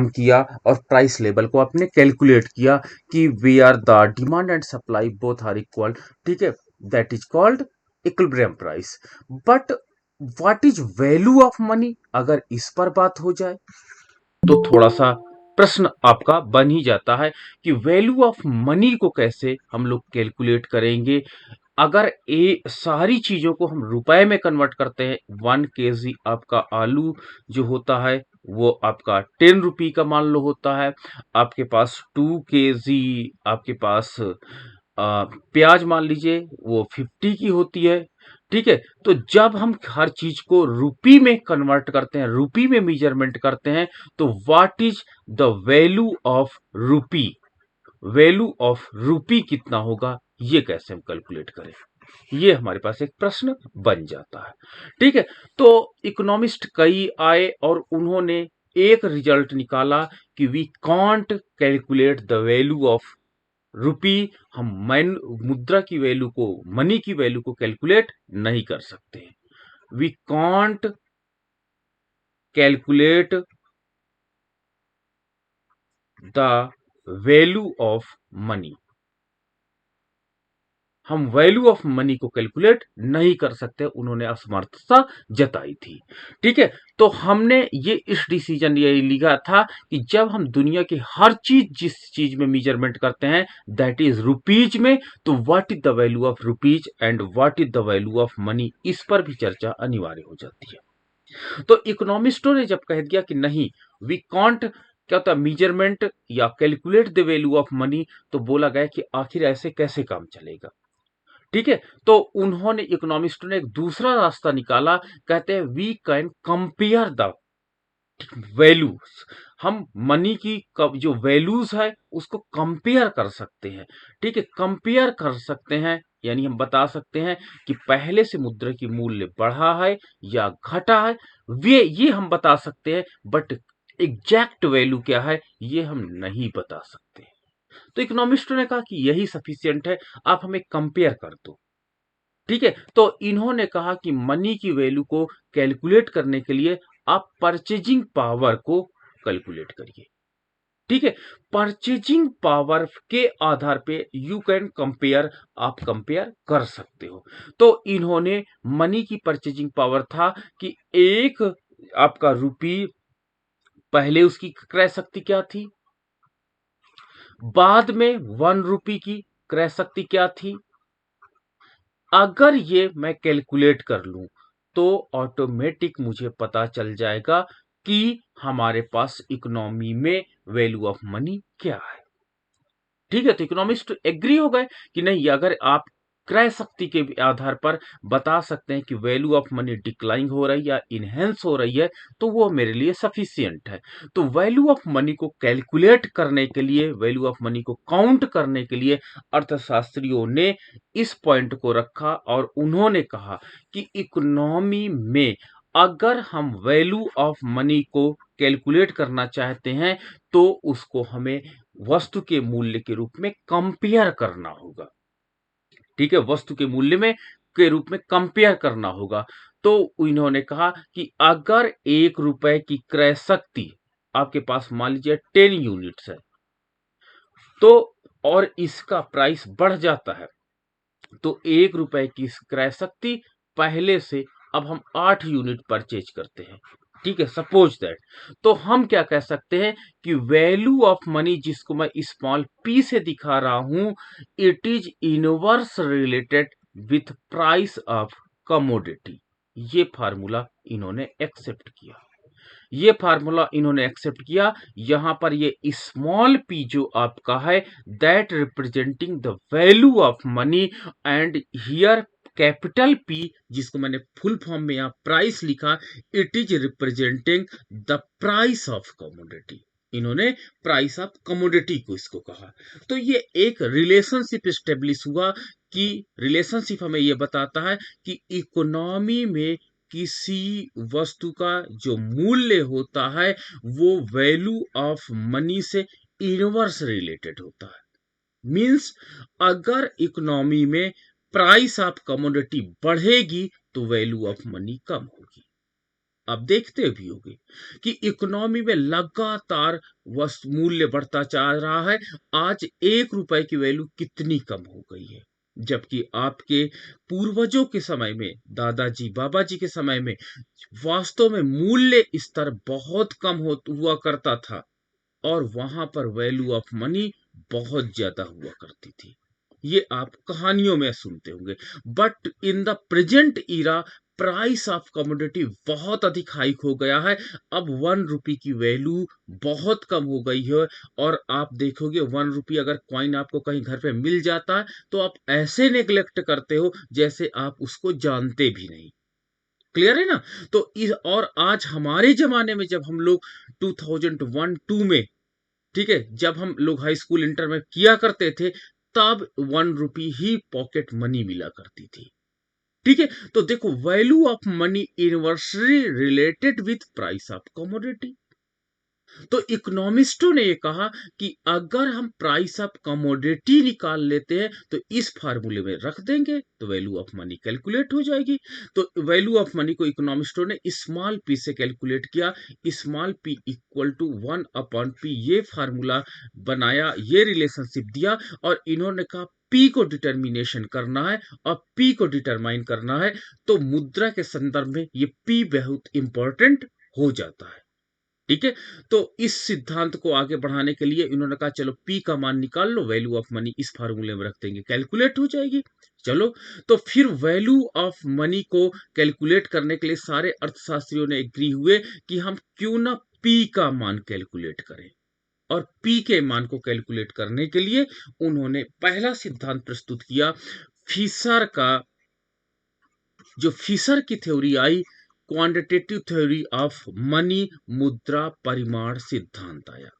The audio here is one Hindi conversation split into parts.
काम किया और प्राइस लेवल को आपने कैलकुलेट किया कि we are the demand and supply both are equal, ठीक है, that is called equilibrium price. But what is value of money, अगर इस पर बात हो जाए तो थोड़ा सा प्रश्न आपका बन ही जाता है कि वैल्यू ऑफ मनी को कैसे हम लोग कैलकुलेट करेंगे। अगर ये सारी चीजों को हम रुपए में कन्वर्ट करते हैं, 1 kg आपका आलू जो होता है वो आपका 10 रुपये का मान लो होता है, आपके पास 2 kg आपके पास प्याज मान लीजिए वो 50 की होती है, ठीक है। तो जब हम हर चीज को रुपी में कन्वर्ट करते हैं, रुपी में मेजरमेंट करते हैं, तो what is the value of rupee, value of रुपी कितना होगा, ये कैसे हम कैलकुलेट करें, ये हमारे पास एक प्रश्न बन जाता है, ठीक है। तो इकोनॉमिस्ट कई आए और उन्होंने एक रिजल्ट निकाला कि we can't calculate the value of rupee, हम मैन मुद्रा की वैल्यू को, मनी की वैल्यू को कैलकुलेट नहीं कर सकते, we can't calculate the value of money, हम वैल्यू ऑफ मनी को कैलकुलेट नहीं कर सकते, उन्होंने असमर्थता जताई थी, ठीक है। तो हमने ये इस डिसीजन ये लिखा था कि जब हम दुनिया की हर चीज जिस चीज में मेजरमेंट करते हैं दैट इज रुपीज में, तो what is the value of rupees and what is the value of money, इस पर भी चर्चा अनिवार्य हो जाती है। तो इकोनॉमिस्टों ने जब कह दिया कि नहीं, वी कांट क्या होता है मेजरमेंट या calculate the value of money, तो बोला गया कि आखिर ऐसे कैसे काम चलेगा, ठीक है। तो उन्होंने इकोनॉमिस्टों ने एक दूसरा रास्ता निकाला, कहते हैं we can compare the values, हम मनी की जो वैल्यूज है उसको कंपेयर कर सकते हैं, ठीक है, कंपेयर कर सकते हैं, यानी हम बता सकते हैं कि पहले से मुद्रा की मूल्य बढ़ा है या घटा है, वे ये हम बता सकते हैं, बट एग्जैक्ट वैल्यू क्या है ये हम नहीं बता सकते। तो इकोनॉमिस्टों ने कहा कि यही सफिशियंट है, आप हमें कंपेयर कर दो, ठीक है। तो इन्होंने कहा कि मनी की वैल्यू को कैलकुलेट करने के लिए आप परचेजिंग पावर को कैलकुलेट करिए, ठीक है। परचेजिंग पावर के आधार पे यू कैन कंपेयर, आप कंपेयर कर सकते हो। तो इन्होंने मनी की परचेजिंग पावर था कि एक आपका रुपी, पहले उसकी क्रय शक्ति क्या थी, बाद में 1 रुपी की क्रय शक्ति क्या थी, अगर ये मैं कैलकुलेट कर लूं तो ऑटोमेटिक मुझे पता चल जाएगा कि हमारे पास इकोनॉमी में वैल्यू ऑफ मनी क्या है, ठीक है। तो इकोनॉमिस्ट एग्री हो गए कि नहीं, अगर आप क्रय शक्ति के आधार पर बता सकते हैं कि वैल्यू ऑफ मनी डिक्लाइन हो रही है या इनहेंस हो रही है, तो वो मेरे लिए सफिशियंट है। तो वैल्यू ऑफ मनी को कैलकुलेट करने के लिए, वैल्यू ऑफ मनी को काउंट करने के लिए अर्थशास्त्रियों ने इस पॉइंट को रखा और उन्होंने कहा कि इकोनॉमी में अगर हम वैल्यू ऑफ मनी को कैलकुलेट करना चाहते हैं तो उसको हमें वस्तु के मूल्य के रूप में कंपेयर करना होगा, ठीक है, वस्तु के मूल्य में के रूप में कंपेयर करना होगा। तो इन्होंने कहा कि अगर 1 रुपए की क्रय शक्ति आपके पास मान लीजिए 10 यूनिट्स है, तो और इसका प्राइस बढ़ जाता है, तो 1 रुपए की क्रय शक्ति पहले से अब हम 8 यूनिट परचेज करते हैं, ठीक है, सपोज दैट। तो हम क्या कह सकते हैं कि वैल्यू ऑफ मनी, जिसको मैं स्मॉल p से दिखा रहा हूं, it is inverse related with price of commodity. ये फार्मूला इन्होंने एक्सेप्ट किया, ये फार्मूला इन्होंने एक्सेप्ट किया। यहां पर ये स्मॉल p जो आपका है that representing the value of money, and here capital P जिसको मैंने फुल फॉर्म में यहां प्राइस लिखा, it is representing the price of commodity. इन्होंने प्राइस ऑफ कमोडिटी को इसको कहा। तो ये एक रिलेशनशिप स्टेब्लिश हुआ कि रिलेशनशिप हमें ये बताता है कि इकोनॉमी में किसी वस्तु का जो मूल्य होता है वो वैल्यू ऑफ मनी से इनवर्स रिलेटेड होता है। मींस अगर इकोनॉमी में प्राइस ऑफ कमोडिटी बढ़ेगी तो वैल्यू ऑफ मनी कम होगी, आप देखते भी होंगे कि इकोनॉमी में लगातार वस्तु मूल्य बढ़ता जा रहा है। आज 1 रुपए की वैल्यू कितनी कम हो गई है। जबकि आपके पूर्वजों के समय में, दादाजी, बाबा जी के समय में वास्तव में मूल्य स्तर बहुत कम हुआ करता था और वहां पर वैल्यू ऑफ मनी बहुत ज्यादा हुआ करती थी। ये आप कहानियों में सुनते होंगे। But in the present era price of commodity बहुत अधिक हाइक हो गया है। अब 1 रुपी की वैल्यू बहुत कम हो गई है और आप देखोगे 1 रुपी अगर कॉइन आपको कहीं घर पे मिल जाता है तो आप ऐसे नेग्लेक्ट करते हो जैसे आप उसको जानते भी नहीं। क्लियर है ना? तो और आज हमारे जमाने में जब हम लोग 2001-2 में, ठीक है, जब हम लोग हाई स्कूल इंटर में किया करते थे तब 1 रुपी ही पॉकेट मनी मिला करती थी। ठीक है, तो देखो value of money inversely related with price of commodity. तो इकोनॉमिस्टों ने ये कहा कि अगर हम प्राइस ऑफ कमोडिटी निकाल लेते हैं तो इस फार्मूले में रख देंगे तो वैल्यू ऑफ मनी कैलकुलेट हो जाएगी। तो वैल्यू ऑफ मनी को इकोनॉमिस्टों ने स्मॉल पी से कैलकुलेट किया। Small P equal to 1/p ये फार्मूला बनाया, ये रिलेशनशिप दिया और इन्होंने कहा पी को डिटर्मिनेशन करना है और पी को डिटरमाइन करना है तो मुद्रा के संदर्भ में ये पी बहुत इंपॉर्टेंट हो जाता है। ठीक है, तो इस सिद्धांत को आगे बढ़ाने के लिए इन्होंने कहा चलो पी का मान निकाल लो, वैल्यू ऑफ मनी इस फार्मूले में रख देंगे, कैलकुलेट हो जाएगी। चलो, तो फिर वैल्यू ऑफ मनी को कैलकुलेट करने के लिए सारे अर्थशास्त्रियों ने एग्री हुए कि हम क्यों ना पी का मान कैलकुलेट करें। और पी के मान को कैलकुलेट करने के लिए उन्होंने पहला सिद्धांत प्रस्तुत किया, फिशर का, जो फिशर की theory I, quantitative theory of money, मुद्रा परिमाण सिद्धांत आया।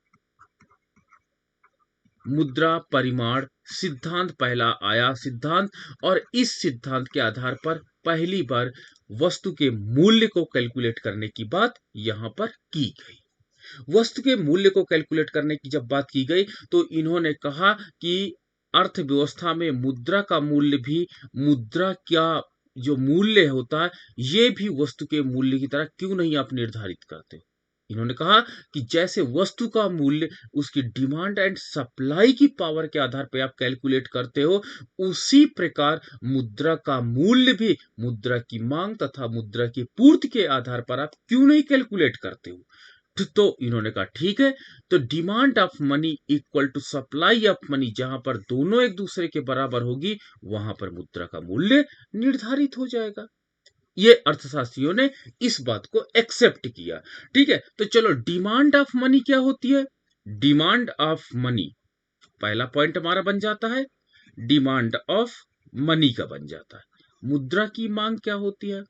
मुद्रा परिमाण सिद्धांत पहला आया सिद्धांत, और इस सिद्धांत के आधार पर पहली बार वस्तु के मूल्य को कैलकुलेट करने की बात यहां पर की गई। वस्तु के मूल्य को कैलकुलेट करने की जब बात की गई तो इन्होंने कहा कि अर्थव्यवस्था में मुद्रा का मूल्य भी, मुद्रा क्या जो मूल्य होता है ये भी वस्तु के मूल्य की तरह क्यों नहीं आप निर्धारित करते हो। इन्होंने कहा कि जैसे वस्तु का मूल्य उसकी डिमांड एंड सप्लाई की पावर के आधार पर आप कैलकुलेट करते हो, उसी प्रकार मुद्रा का मूल्य भी मुद्रा की मांग तथा मुद्रा की पूर्ति के आधार पर आप क्यों नहीं कैलकुलेट करते हो। तो इन्होंने कहा ठीक है, तो demand of money equal to supply of money, जहां पर दोनों एक दूसरे के बराबर होगी वहां पर मुद्रा का मूल्य निर्धारित हो जाएगा। ये अर्थशास्त्रियों ने इस बात को एक्सेप्ट किया। ठीक है, तो चलो डिमांड ऑफ मनी क्या होती है। डिमांड ऑफ मनी, पहला पॉइंट हमारा बन जाता है, डिमांड ऑफ मनी का बन जाता है। मुद्रा की मांग क्या होती है।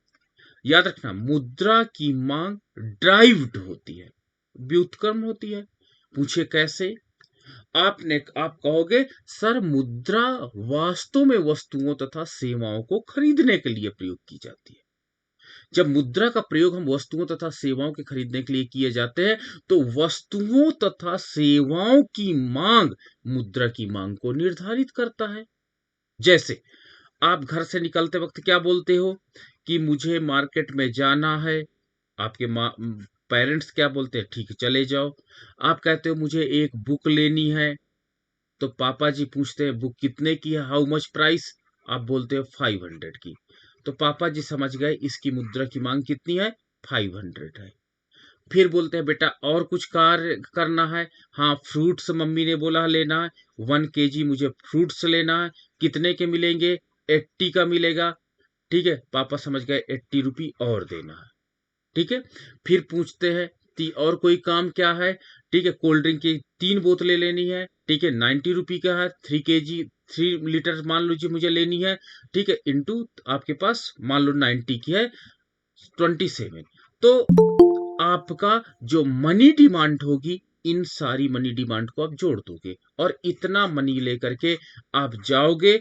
याद रखना, मुद्रा की मांग ड्राइव्ड होती है, व्युत्क्रम होती है। पूछे कैसे। आप कहोगे सर मुद्रा वास्तव में वस्तुओं तथा सेवाओं को खरीदने के लिए प्रयोग की जाती है। जब मुद्रा का प्रयोग हम वस्तुओं तथा सेवाओं के खरीदने के लिए किए जाते हैं तो वस्तुओं तथा सेवाओं की मांग मुद्रा की मांग को निर्धारित करता है। जैसे आप घर से निकलते वक्त क्या बोलते हो कि मुझे मार्केट में जाना है। आपके पेरेंट्स क्या बोलते हैं, ठीक है चले जाओ। आप कहते हो मुझे एक बुक लेनी है, तो पापा जी पूछते हैं बुक कितने की है, हाउ मच प्राइस। आप बोलते हो 500 की। तो पापा जी समझ गए इसकी मुद्रा की मांग कितनी है, 500 है। फिर बोलते हैं बेटा और कुछ कार्य करना है। हाँ, फ्रूट्स मम्मी ने बोला लेना है, 1 kg मुझे फ्रूट्स लेना है। कितने के मिलेंगे, 80 का मिलेगा। ठीक है, पापा समझ गए 80 रुपी और देना है। ठीक है, फिर पूछते हैं और कोई काम क्या है। ठीक है, कोल्ड ड्रिंक की 3 बोतलें लेनी है। ठीक है, 90 रुपी का है, 3 kg 3 लीटर मान लीजिए मुझे लेनी है। ठीक है, इंटू आपके पास मान लो 90 की है, 27। तो आपका जो मनी डिमांड होगी, इन सारी मनी डिमांड को आप जोड़ दोगे और इतना मनी लेकर के आप जाओगे,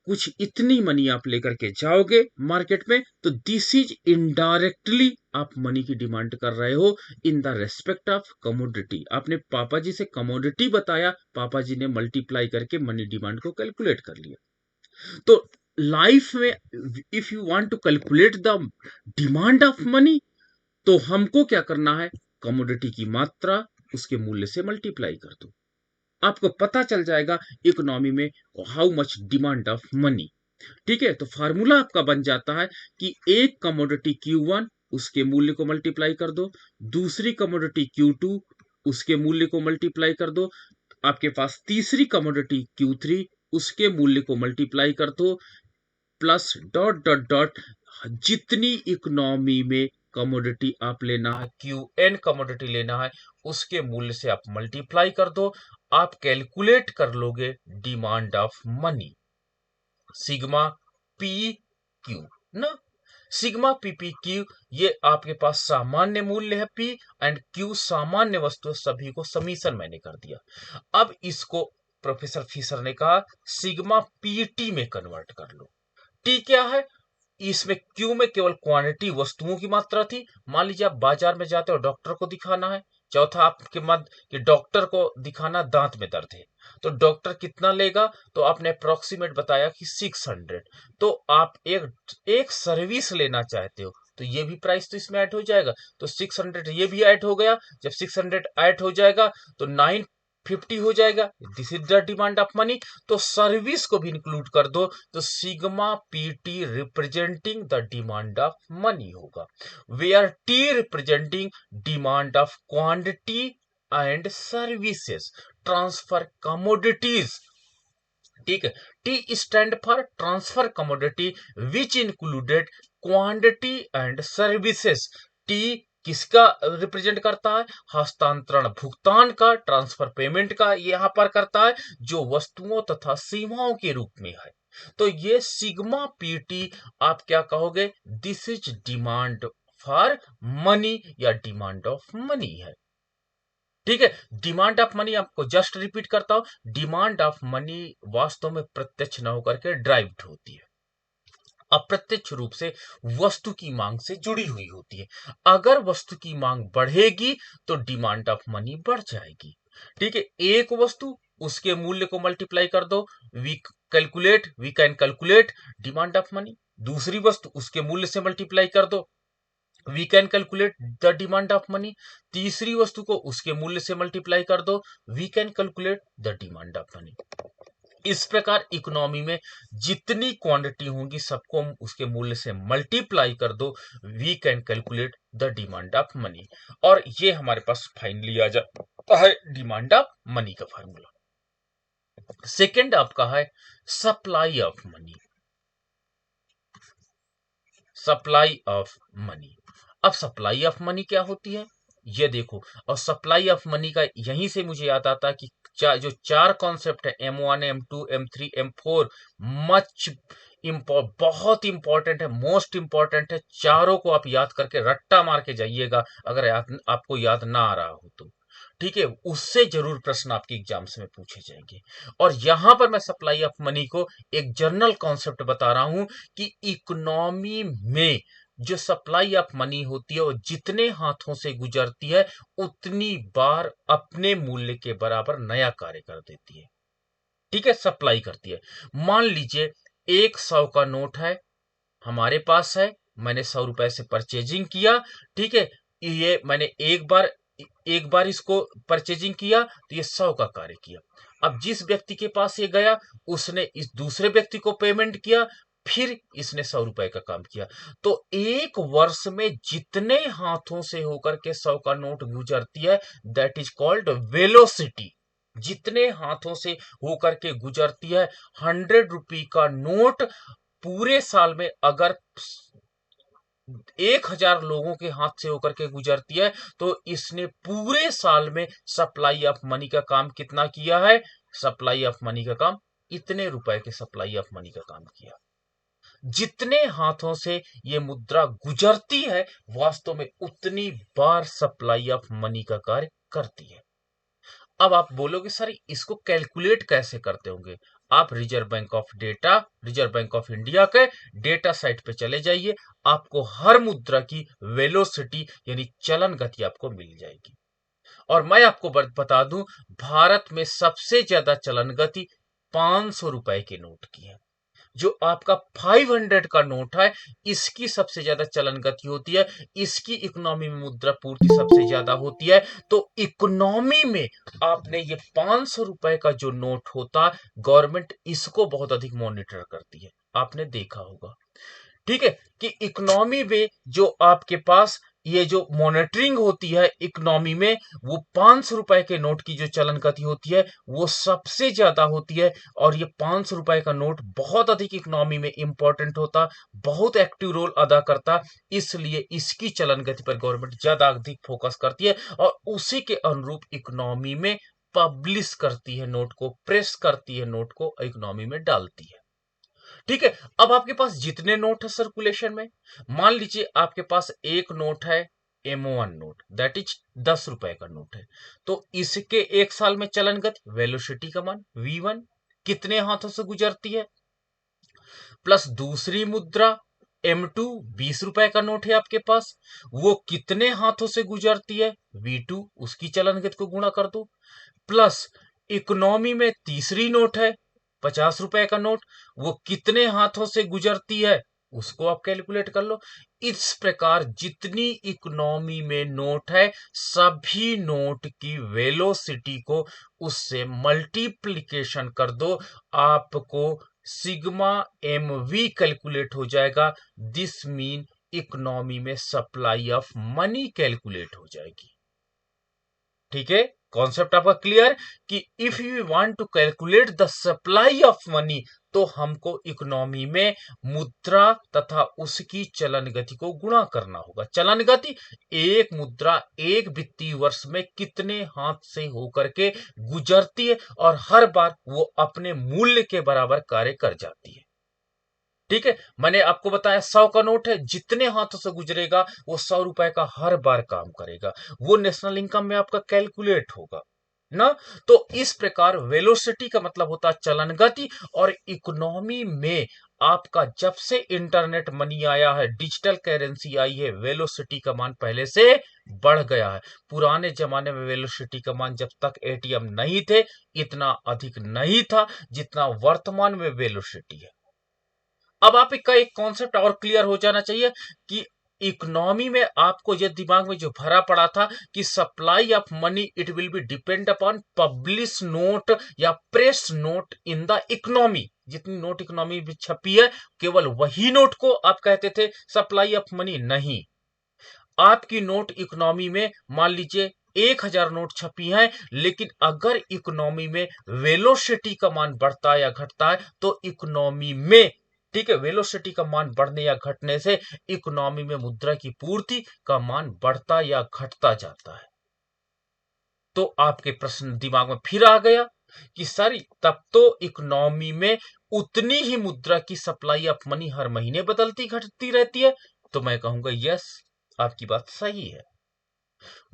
कुछ इतनी मनी आप लेकर के जाओगे मार्केट में, तो दिस इज इनडायरेक्टली आप मनी की डिमांड कर रहे हो in the respect of commodity. आपने पापा जी से कमोडिटी बताया, पापा जी ने मल्टीप्लाई करके मनी डिमांड को कैलकुलेट कर लिया। तो लाइफ में if you want to calculate the demand of money, तो हमको क्या करना है, कमोडिटी की मात्रा उसके मूल्य से मल्टीप्लाई कर दो, आपको पता चल जाएगा इकोनॉमी में how much demand of money. ठीक है, तो फार्मूला आपका बन जाता है कि एक कमोडिटी Q1 उसके मूल्य को मल्टीप्लाई कर दो, दूसरी कमोडिटी Q2 उसके मूल्य को मल्टीप्लाई कर दो, आपके पास तीसरी कमोडिटी Q3 उसके मूल्य को मल्टीप्लाई कर दो, प्लस डॉट डॉट डॉट जितनी इकोनॉमी में कमोडिटी आप लेना है, Qn कमोडिटी लेना है, उसके मूल्य से आप मल्टीप्लाई कर दो, आप कैलकुलेट कर लोगे demand of money, sigma P Q ना। सिग्मा पी क्यू ये आपके पास सामान्य मूल्य है, पी एंड क्यू सामान्य वस्तु, सभी को समीशन मैंने कर दिया। अब इसको प्रोफेसर फिशर ने कहा सिग्मा पीटी में कन्वर्ट कर लो। टी क्या है, इसमें क्यू में केवल क्वांटिटी वस्तुओं की मात्रा थी। मान लीजिए आप बाजार में जाते हो, डॉक्टर को दिखाना है। चौथा आपके मत कि डॉक्टर को दिखाना दांत में दर्द है, तो डॉक्टर कितना लेगा, तो आपने अप्रोक्सीमेट बताया कि 600। तो आप एक एक सर्विस लेना चाहते हो, तो ये भी प्राइस तो इसमें ऐड हो जाएगा, तो 600 ये भी ऐड हो गया। जब 600 ऐड हो जाएगा तो 950 हो जाएगा, this is the demand of money. तो सर्विस को भी इंक्लूड कर दो, तो sigma PT representing the demand of money होगा, where T representing demand of quantity and services transfer commodities. ठीक है, T stand for transfer commodity which included quantity and services. T किसका रिप्रेजेंट करता है, हस्तांतरण भुगतान का, ट्रांसफर पेमेंट का यहां पर करता है, जो वस्तुओं तथा सेवाओं के रूप में है। तो ये सिग्मा पीटी आप क्या कहोगे, this is demand for money या डिमांड ऑफ मनी है। ठीक है, डिमांड ऑफ मनी आपको जस्ट रिपीट करता हूं, डिमांड ऑफ मनी वास्तव में प्रत्यक्ष न होकर के ड्राइव्ड होती है, अप्रत्यक्ष रूप से वस्तु की मांग से जुड़ी हुई होती है। अगर वस्तु की मांग बढ़ेगी तो डिमांड ऑफ मनी बढ़ जाएगी। ठीक है, एक वस्तु उसके मूल्य को मल्टीप्लाई कर दो, we can calculate demand of money. दूसरी वस्तु उसके मूल्य से मल्टीप्लाई कर दो, we can calculate the demand of money. तीसरी वस्तु को उसके मूल्य से मल्टीप्लाई कर दो, we can calculate the demand of money. इस प्रकार इकोनॉमी में जितनी क्वांटिटी होंगी सबको हम उसके मूल्य से मल्टीप्लाई कर दो, we can calculate the demand of money. और ये हमारे पास फाइनली आ जाता है डिमांड ऑफ मनी का फार्मूला। सेकेंड आपका है supply of money, supply of money. अब सप्लाई ऑफ मनी क्या होती है ये देखो, और सप्लाई ऑफ मनी का यहीं से मुझे याद आता है कि जो चार कॉन्सेप्ट है M1 M2 M3 M4 much बहुत इंपॉर्टेंट है, मोस्ट इंपॉर्टेंट है। चारों को आप याद करके रट्टा मार के जाइएगा अगर आपको याद ना आ रहा हो तो। ठीक है, उससे जरूर प्रश्न आपके एग्जाम्स में पूछे जाएंगे। और यहां पर मैं सप्लाई ऑफ मनी को एक जनरल कॉन्सेप्ट बता रहा हूं कि इकोनॉमी में जो सप्लाई ऑफ मनी होती है वो जितने हाथों से गुजरती है उतनी बार अपने मूल्य के बराबर नया कार्य कर देती है। ठीक है, सप्लाई करती है। मान लीजिए 100 का नोट है, हमारे पास है, मैंने 100 रुपए से परचेजिंग किया। ठीक है, ये मैंने एक बार इसको परचेजिंग किया तो ये 100 का कार्य किया। अब जिस व्यक्ति के पास ये गया उसने इस दूसरे व्यक्ति को पेमेंट किया, फिर इसने 100 रुपए का काम किया। तो एक वर्ष में जितने हाथों से होकर के 100 का नोट गुजरती है दैट इज कॉल्ड वेलोसिटी। जितने हाथों से होकर के गुजरती है 100 रुपये का नोट पूरे साल में अगर 1000 लोगों के हाथ से होकर के गुजरती है तो इसने पूरे साल में सप्लाई ऑफ मनी का काम कितना किया है, सप्लाई ऑफ मनी का काम इतने रुपए के सप्लाई ऑफ मनी का काम किया। जितने हाथों से ये मुद्रा गुजरती है वास्तव में उतनी बार सप्लाई ऑफ मनी का कार्य करती है। अब आप बोलोगे सर इसको कैलकुलेट कैसे करते होंगे, आप रिजर्व बैंक ऑफ इंडिया के डेटा साइट पे चले जाइए, आपको हर मुद्रा की वेलोसिटी यानी चलन गति आपको मिल जाएगी। और मैं आपको बता दूं भारत में सबसे ज्यादा चलन गति 500 रुपए के नोट की है। जो आपका 500 का नोट है, इसकी सबसे ज्यादा चलन गति होती है, इसकी इकोनॉमी में मुद्रा पूर्ति सबसे ज्यादा होती है। तो इकोनॉमी में आपने ये 500 रुपए का जो नोट होता, गवर्नमेंट इसको बहुत अधिक मॉनिटर करती है, आपने देखा होगा। ठीक है, कि इकोनॉमी में जो आपके पास ये जो मॉनिटरिंग होती है इकोनॉमी में, वो 500 रुपए के नोट की जो चलन गति होती है वो सबसे ज्यादा होती है। और ये 500 रुपए का नोट बहुत अधिक इकोनॉमी में इंपॉर्टेंट होता, बहुत एक्टिव रोल अदा करता, इसलिए इसकी चलन गति पर गवर्नमेंट ज्यादा अधिक फोकस करती है और उसी के अनुरूप इकोनॉमी में पब्लिश करती है नोट को, प्रेस करती है नोट को, इकोनॉमी में डालती है। ठीक है, अब आपके पास जितने नोट है सर्कुलेशन में, मान लीजिए आपके पास एक नोट है M1 नोट, दैट इज 10 रुपए का नोट है, तो इसके एक साल में चलन गति वेलोसिटी का मान V1 कितने हाथों से गुजरती है, प्लस दूसरी मुद्रा M2 20 रुपए का नोट है आपके पास, वो कितने हाथों से गुजरती है V2, उसकी चलन गति को गुणा कर दो, प्लस इकोनॉमी में तीसरी नोट है 50 रुपए का नोट, वो कितने हाथों से गुजरती है उसको आप कैलकुलेट कर लो। इस प्रकार जितनी इकोनॉमी में नोट है, सभी नोट की वेलोसिटी को उससे मल्टीप्लिकेशन कर दो, आपको सिग्मा MV कैलकुलेट हो जाएगा। दिस मीन इकोनॉमी में सप्लाई ऑफ मनी कैलकुलेट हो जाएगी। ठीक है, कॉन्सेप्ट आपका क्लियर कि if you want to calculate the supply of money, तो हमको इकोनॉमी में मुद्रा तथा उसकी चलन गति को गुणा करना होगा। चलन गति, एक मुद्रा एक वित्तीय वर्ष में कितने हाथ से होकर के गुजरती है और हर बार वो अपने मूल्य के बराबर कार्य कर जाती है। ठीक है, मैंने आपको बताया 100 का नोट है, जितने हाथों से गुजरेगा वो 100 रुपए का हर बार काम करेगा, वो नेशनल इनकम में आपका कैलकुलेट होगा ना। तो इस प्रकार वेलोसिटी का मतलब होता है चलन गति, और इकोनॉमी में आपका जब से इंटरनेट मनी आया है, डिजिटल करेंसी आई है, वेलोसिटी का मान पहले से बढ़ गया है। पुराने जमाने में वेलोसिटी का मान जब तक ATM नहीं थे, इतना अधिक नहीं था जितना वर्तमान में वेलोसिटी है। अब आपका एक कॉन्सेप्ट और क्लियर हो जाना चाहिए कि इकोनॉमी में आपको ये दिमाग में जो भरा पड़ा था कि supply of money it will be depend upon publish note या press note in the economy, जितनी नोट इकोनॉमी में छपी है केवल वही नोट को आप कहते थे सप्लाई ऑफ मनी। नहीं, आपकी नोट इकोनॉमी में मान लीजिए 1000 नोट छपी हैं, लेकिन अगर इकोनॉमी में वेलोसिटी का मान बढ़ता है या घटता है तो इकोनॉमी में, ठीक है, वेलोसिटी का मान बढ़ने या घटने से इकोनॉमी में मुद्रा की पूर्ति का मान बढ़ता या घटता जाता है। तो आपके प्रश्न दिमाग में फिर आ गया कि सर तब तो इकोनॉमी में उतनी ही मुद्रा की सप्लाई ऑफ मनी हर महीने बदलती घटती रहती है। तो मैं कहूंगा यस, आपकी बात सही है।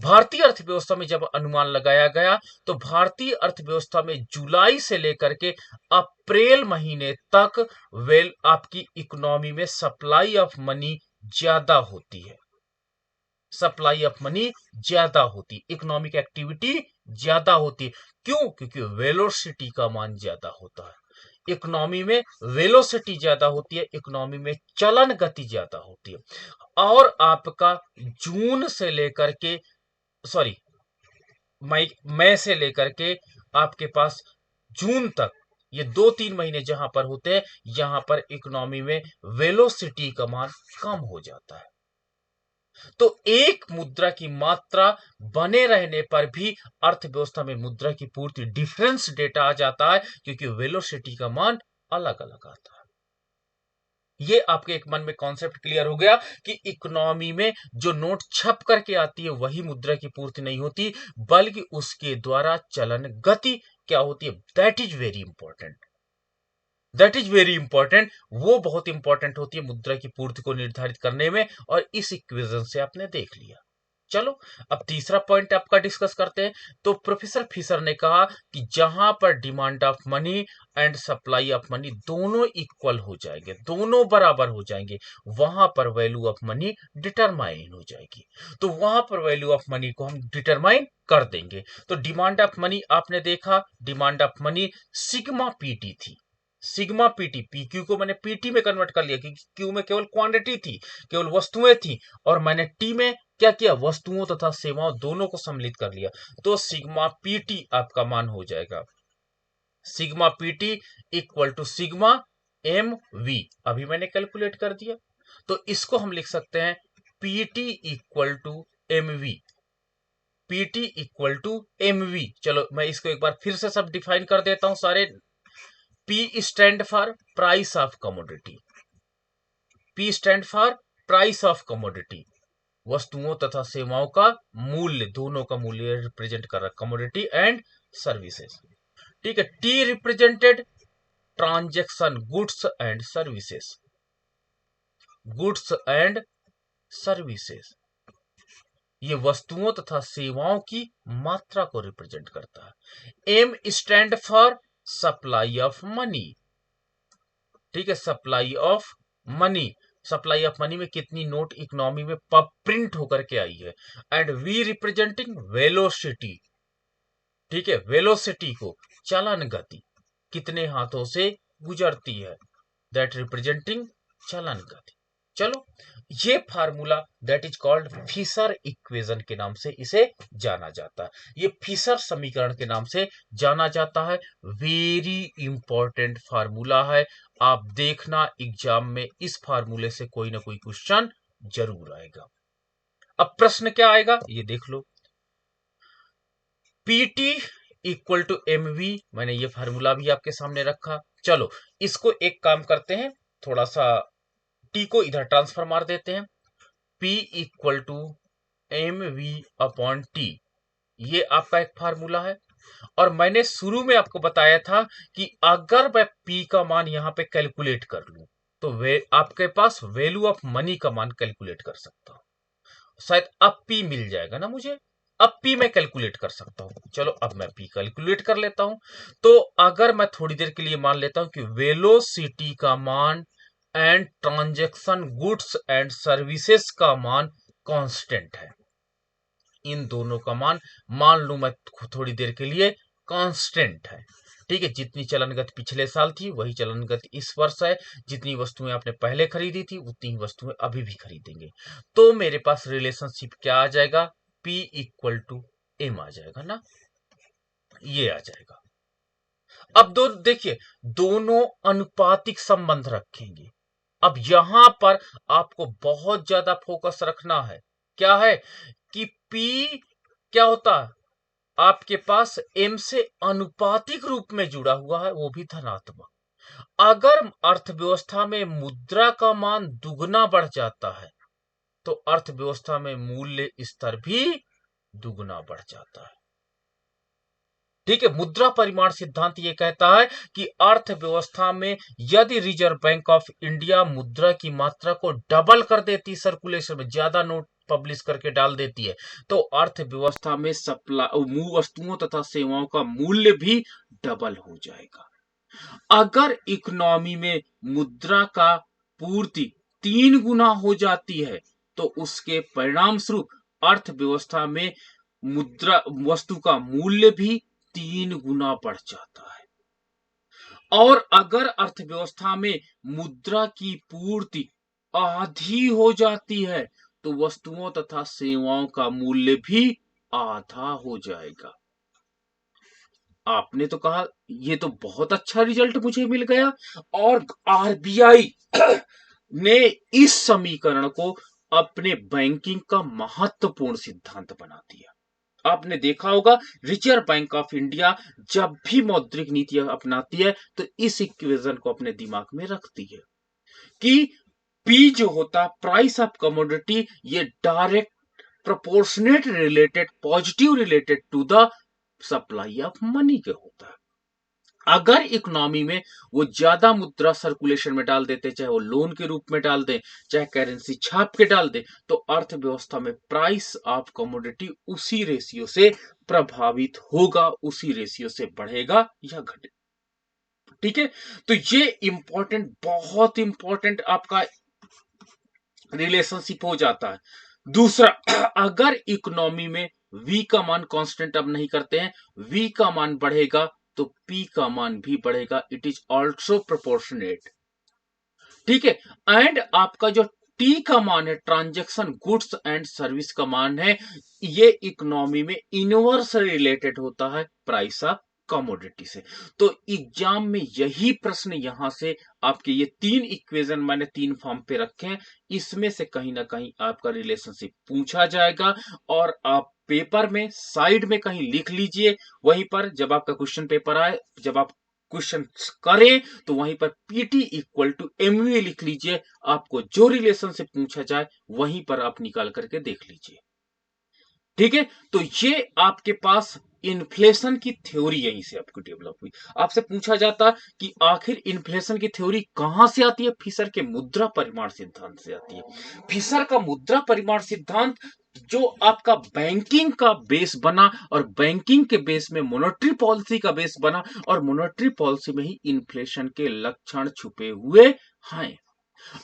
भारतीय अर्थव्यवस्था में जब अनुमान लगाया गया तो भारतीय अर्थव्यवस्था में जुलाई से लेकर के अप्रैल महीने तक वेल आपकी इकोनॉमी में सप्लाई ऑफ मनी ज्यादा होती है, सप्लाई ऑफ मनी ज्यादा होती, इकोनॉमिक एक्टिविटी ज्यादा होती। क्यों? क्योंकि वेलोसिटी का मान ज्यादा होता है, इकोनॉमी में वेलोसिटी ज्यादा होती है, इकोनॉमी में चलन गति ज्यादा होती है। और आपका जून से लेकर के सॉरी मई से लेकर के आपके पास जून तक, ये 2-3 महीने जहां पर होते हैं, यहां पर इकोनॉमी में वेलोसिटी का मान कम हो जाता है। तो एक मुद्रा की मात्रा बने रहने पर भी अर्थव्यवस्था में मुद्रा की पूर्ति डिफरेंस डेटा आ जाता है, क्योंकि वेलोसिटी का मान अलग अलग आता है। ये आपके एक मन में कॉन्सेप्ट क्लियर हो गया कि इकोनॉमी में जो नोट छप करके आती है वही मुद्रा की पूर्ति नहीं होती, बल्कि उसके द्वारा चलन गति क्या होती है, that is very important, that is very important, वो बहुत इंपॉर्टेंट होती है मुद्रा की पूर्ति को निर्धारित करने में। और इस इक्वेशन से आपने देख लिया। चलो अब तीसरा पॉइंट आपका डिस्कस करते हैं। तो प्रोफेसर फिशर ने कहा कि जहां पर demand of money and supply of money दोनों इक्वल हो जाएंगे, दोनों बराबर हो जाएंगे, वहां पर वैल्यू ऑफ मनी डिटरमाइन हो जाएगी। तो वहां पर वैल्यू ऑफ मनी को हम डिटरमाइन कर देंगे। तो डिमांड ऑफ मनी आपने देखा, demand of money sigma PT थी, सिग्मा पीटी, पी क्यू को मैंने पीटी में कन्वर्ट कर लिया क्योंकि क्यू में केवल क्वांटिटी थी, केवल वस्तुएं थी, और मैंने टी में क्या किया, वस्तुओं तथा सेवाओं दोनों को सम्मिलित कर लिया। तो सिग्मा पीटी आपका मान हो जाएगा sigma PT equal to sigma M V. अभी मैंने कैलकुलेट कर दिया, तो इसको हम लिख सकते हैं PT equal to M V, PT equal to M V. चलो मैं इसको एक बार फिर से सब डिफाइन कर देता हूं सारे। P stand for price of commodity, P stand for price of commodity, वस्तुओं तथा सेवाओं का मूल्य, दोनों का मूल्य रिप्रेजेंट कर रहा है, कमोडिटी एंड सर्विसेज। ठीक है। T represented transaction, goods and services, goods and services, ये वस्तुओं तथा सेवाओं की मात्रा को रिप्रेजेंट करता है। M stand for supply of money, ठीक है, supply of money, supply of money में कितनी नोट इकोनॉमी में प्रिंट होकर के आई है। एंड वी रिप्रेजेंटिंग वेलोसिटी, ठीक है, वेलोसिटी को, चलन गति, कितने हाथों से गुजरती है, दैट रिप्रेजेंटिंग चलन गति। चलो, ये formula that is called Fisher equation के नाम से इसे जाना जाता है, ये फिशर समीकरण के नाम से जाना जाता है। वेरी इंपॉर्टेंट फार्मूला है, आप देखना एग्जाम में इस फार्मूले से कोई ना कोई क्वेश्चन जरूर आएगा। अब प्रश्न क्या आएगा ये देख लो। PT equal to M V, मैंने ये फार्मूला भी आपके सामने रखा। चलो इसको एक काम करते हैं, थोड़ा सा टी को इधर ट्रांसफर मार देते हैं। P equal to M V upon T, ये आपका एक फार्मूला है। और मैंने शुरू में आपको बताया था कि अगर मैं P का मान यहां पे कैलकुलेट कर लूं तो वे आपके पास वैल्यू ऑफ मनी का मान कैलकुलेट कर सकता हूं। शायद अब P मिल जाएगा ना मुझे, अब P मैं कैलकुलेट कर सकता हूं। चलो अब मैं P कैलकुलेट कर लेता हूं। तो अगर मैं थोड़ी देर के लिए मान लेता हूं कि वेलोसिटी का मान and transaction goods and services का मान कांस्टेंट है, इन दोनों का मान मान लू मैं थोड़ी देर के लिए कांस्टेंट है। ठीक है, जितनी चलन गति पिछले साल थी वही चलन गति इस वर्ष है, जितनी वस्तुएं आपने पहले खरीदी थी उतनी ही वस्तुएं अभी भी खरीदेंगे। तो मेरे पास रिलेशनशिप क्या आ जाएगा, P इक्वल टू एम आ जाएगा ना, ये आ जाएगा। अब दो देखिए, दोनों अनुपातिक संबंध रखेंगे। अब यहां पर आपको बहुत ज्यादा फोकस रखना है, क्या है कि P क्या होता है, आपके पास M से अनुपातिक रूप में जुड़ा हुआ है, वो भी धनात्मक। अगर अर्थव्यवस्था में मुद्रा का मान दुगना बढ़ जाता है तो अर्थव्यवस्था में मूल्य स्तर भी दुगना बढ़ जाता है। ठीक है, मुद्रा परिमाण सिद्धांत ये कहता है कि अर्थव्यवस्था में यदि रिजर्व बैंक ऑफ इंडिया मुद्रा की मात्रा को डबल कर देती, सर्कुलेशन में ज्यादा नोट पब्लिश करके डाल देती है, तो अर्थव्यवस्था में सप्लाई वस्तुओं तथा सेवाओं का मूल्य भी डबल हो जाएगा। अगर इकोनॉमी में मुद्रा का पूर्ति 3 गुना हो जाती है तो उसके परिणाम स्वरूप अर्थव्यवस्था में मुद्रा वस्तु का मूल्य भी 3 गुना बढ़ जाता है। और अगर अर्थव्यवस्था में मुद्रा की पूर्ति आधी हो जाती है तो वस्तुओं तथा सेवाओं का मूल्य भी आधा हो जाएगा। आपने तो कहा ये तो बहुत अच्छा रिजल्ट मुझे मिल गया, और आरबीआई ने इस समीकरण को अपने बैंकिंग का महत्वपूर्ण सिद्धांत बना दिया। आपने देखा होगा रिजर्व बैंक ऑफ इंडिया जब भी मौद्रिक नीति अपनाती है तो इस इक्वेशन को अपने दिमाग में रखती है कि पी जो होता प्राइस ऑफ कमोडिटी, ये direct proportionate related, positive related to the supply of money के होता है। अगर इकोनॉमी में वो ज्यादा मुद्रा सर्कुलेशन में डाल देते, चाहे वो लोन के रूप में डाल दें, चाहे करेंसी छाप के डाल दें, तो अर्थव्यवस्था में प्राइस ऑफ कमोडिटी उसी रेशियो से प्रभावित होगा, उसी रेशियो से बढ़ेगा या घटेगा। ठीक है, तो ये इंपॉर्टेंट, बहुत इंपॉर्टेंट आपका रिलेशनशिप हो जाता है। दूसरा, अगर इकोनॉमी में V का मान कांस्टेंट अब नहीं करते हैं, V का मान बढ़ेगा तो P का मान भी बढ़ेगा। It is also proportionate. ठीक है। एंड आपका जो टी का मान है, ट्रांजैक्शन गुड्स एंड सर्विस का मान है, ये इकोनॉमी में इनवर्स रिलेटेड होता है प्राइस ऑफ कमोडिटी से। तो एग्जाम में यही प्रश्न यहां से आपके ये तीन इक्वेशन मैंने तीन फॉर्म पे रखे हैं, इसमें से कहीं ना कहीं आपका रिलेशनशिप पूछा जाएगा और आप पेपर में साइड में कहीं लिख लीजिए। वहीं पर जब आपका क्वेश्चन पेपर आए, जब आप क्वेश्चन करें, तो वहीं पर पीटी इक्वल टू एमवी लिख लीजिए। आपको जो रिलेशन से पूछा जाए वहीं पर आप निकाल करके देख लीजिए। ठीक है। तो ये आपके पास इन्फ्लेशन की थ्योरी यहीं से आपको डेवलप हुई। आपसे पूछा जाता कि आखिर इन्फ्लेशन की थ्योरी कहां से आती है? फिशर के मुद्रा परिमाण सिद्धांत से आती है। फिशर का मुद्रा परिमाण सिद्धांत जो आपका बैंकिंग का बेस बना, और बैंकिंग के बेस में मॉनेटरी पॉलिसी का बेस बना, और मॉनेटरी पॉलिसी में ही इन्फ्लेशन के लक्षण छुपे हुए हैं।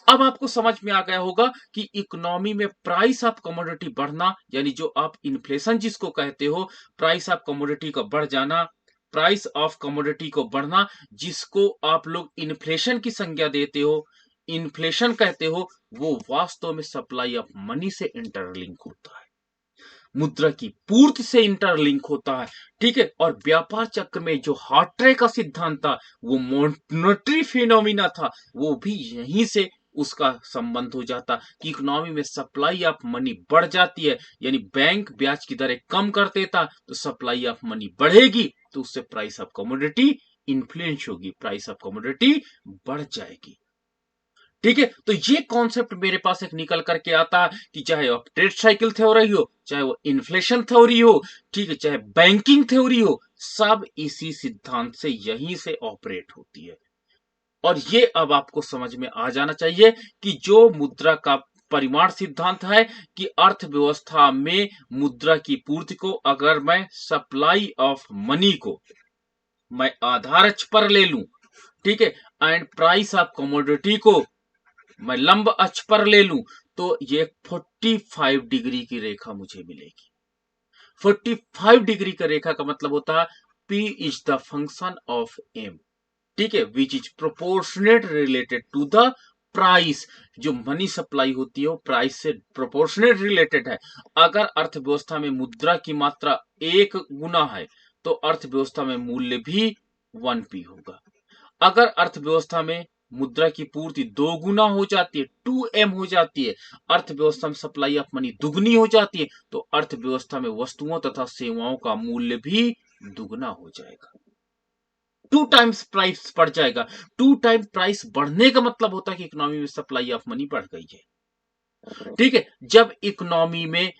अब आपको समझ में आ गया होगा कि इकोनॉमी में प्राइस ऑफ कमोडिटी बढ़ना, यानी जो आप इन्फ्लेशन जिसको कहते हो, प्राइस ऑफ कमोडिटी का बढ़ जाना, प्राइस ऑफ कमोडिटी को बढ़ना, जिसको आप लोग इन्फ्लेशन की संज्ञा देते हो, इन्फ्लेशन कहते हो, वो वास्तव में सप्लाई ऑफ मनी से इंटरलिंक होता है, मुद्रा की पूर्ति से इंटरलिंक होता है। ठीक है। और व्यापार चक्र में जो हार्ट्रे का सिद्धांत था, वो मॉनेटरी फिनोमिना था, वो भी यहीं से उसका संबंध हो जाता कि इकोनॉमी में सप्लाई ऑफ मनी बढ़ जाती है, यानी बैंक ब्याज की दरें कम कर देता, तो सप्लाई ऑफ मनी बढ़ेगी, तो उससे प्राइस ऑफ कमोडिटी इन्फ्लुएंस होगी, प्राइस ऑफ कमोडिटी बढ़ जाएगी। ठीक है। तो ये कॉन्सेप्ट मेरे पास एक निकल करके आता है कि चाहे वो ट्रेड साइकिल थ्योरी हो, चाहे वो इन्फ्लेशन थ्योरी हो, ठीक है, चाहे बैंकिंग थ्योरी हो, सब इसी सिद्धांत से यहीं से ऑपरेट होती है। और ये अब आपको समझ में आ जाना चाहिए कि जो मुद्रा का परिमाण सिद्धांत है कि अर्थव्यवस्था में मुद्रा की पूर्ति को अगर मैं सप्लाई ऑफ मनी को मैं आधार अक्ष पर ले लूं, ठीक है, एंड प्राइस ऑफ कमोडिटी को मैं लंब अक्ष पर ले लूं, तो ये 45 डिग्री की रेखा मुझे मिलेगी। 45 डिग्री का रेखा का मतलब होता है P is the function of M, ठीक है, which is proportionate related to the price. जो मनी सप्लाई होती है वो प्राइस से प्रोपोर्शनेट रिलेटेड है। अगर अर्थव्यवस्था में मुद्रा की मात्रा 1 गुना है, तो अर्थव्यवस्था में मूल्य भी 1p होगा। अगर अर्थव्यवस्था में मुद्रा की पूर्ति 2 गुना हो जाती है, 2m हो जाती है, अर्थव्यवस्था में सप्लाई ऑफ मनी दुगनी हो जाती है, तो अर्थव्यवस्था में वस्तुओं तथा सेवाओं का मूल्य भी दुगना हो जाएगा। 2 टाइम्स प्राइस बढ़ जाएगा। 2 टाइम प्राइस बढ़ने का मतलब होता है कि इकोनॉमी में सप्लाई ऑफ मनी बढ़ गई है। ठीक है। जब इकोनॉमी में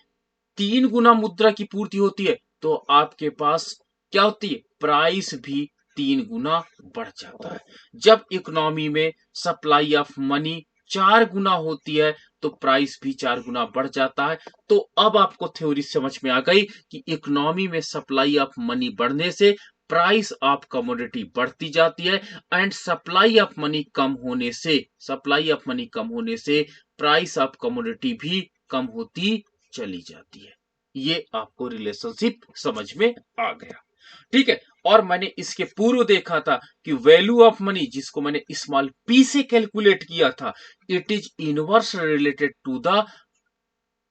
3 गुना मुद्रा की पूर्ति होती है, तो आपके पास क्या होती है? प्राइस भी 3 गुना बढ़ जाता है। जब इकोनॉमी में सप्लाई ऑफ मनी 4 गुना होती है, तो प्राइस भी 4 गुना बढ़ जाता है। तो अब आपको थ्योरी समझ में आ गई कि इकोनॉमी में सप्लाई ऑफ मनी बढ़ने से प्राइस ऑफ कमोडिटी बढ़ती जाती है, एंड सप्लाई ऑफ मनी कम होने से, सप्लाई ऑफ मनी कम होने से प्राइस ऑफ कमोडिटी भी कम होती चली जाती है। ये आपको रिलेशनशिप समझ में आ गया। ठीक है। और मैंने इसके पूर्व देखा था कि वैल्यू ऑफ मनी, जिसको मैंने स्मॉल p से कैलकुलेट किया था, it is inverse related to the,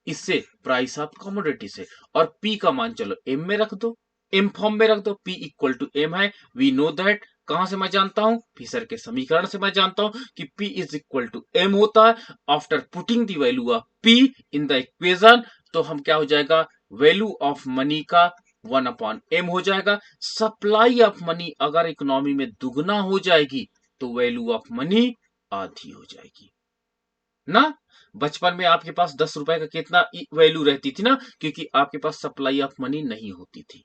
इससे प्राइस ऑफ कमोडिटी से। और p का मान चलो m में रख दो, m फॉर्म में रख दो, p इक्वल टू m है। वी नो दैट, कहां से मैं जानता हूं? फिशर के समीकरण से मैं जानता हूं कि p is equal to m होता है। After putting the value of p in the equation, तो हम क्या हो जाएगा? वैल्यू ऑफ मनी का 1/m हो जाएगा। सप्लाई ऑफ मनी अगर इकोनॉमी में दुगना हो जाएगी, तो वैल्यू ऑफ मनी आधी हो जाएगी ना। बचपन में आपके पास 10 रुपए का कितना वैल्यू रहती थी ना, क्योंकि आपके पास सप्लाई ऑफ मनी नहीं होती थी।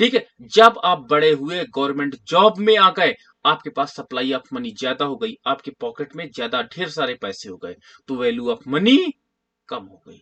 ठीक है। जब आप बड़े हुए, गवर्नमेंट जॉब में आ गए, आपके पास सप्लाई ऑफ मनी ज्यादा हो गई, आपके पॉकेट में ज्यादा ढेर सारे पैसे हो गए, तो वैल्यू ऑफ मनी कम हो गई,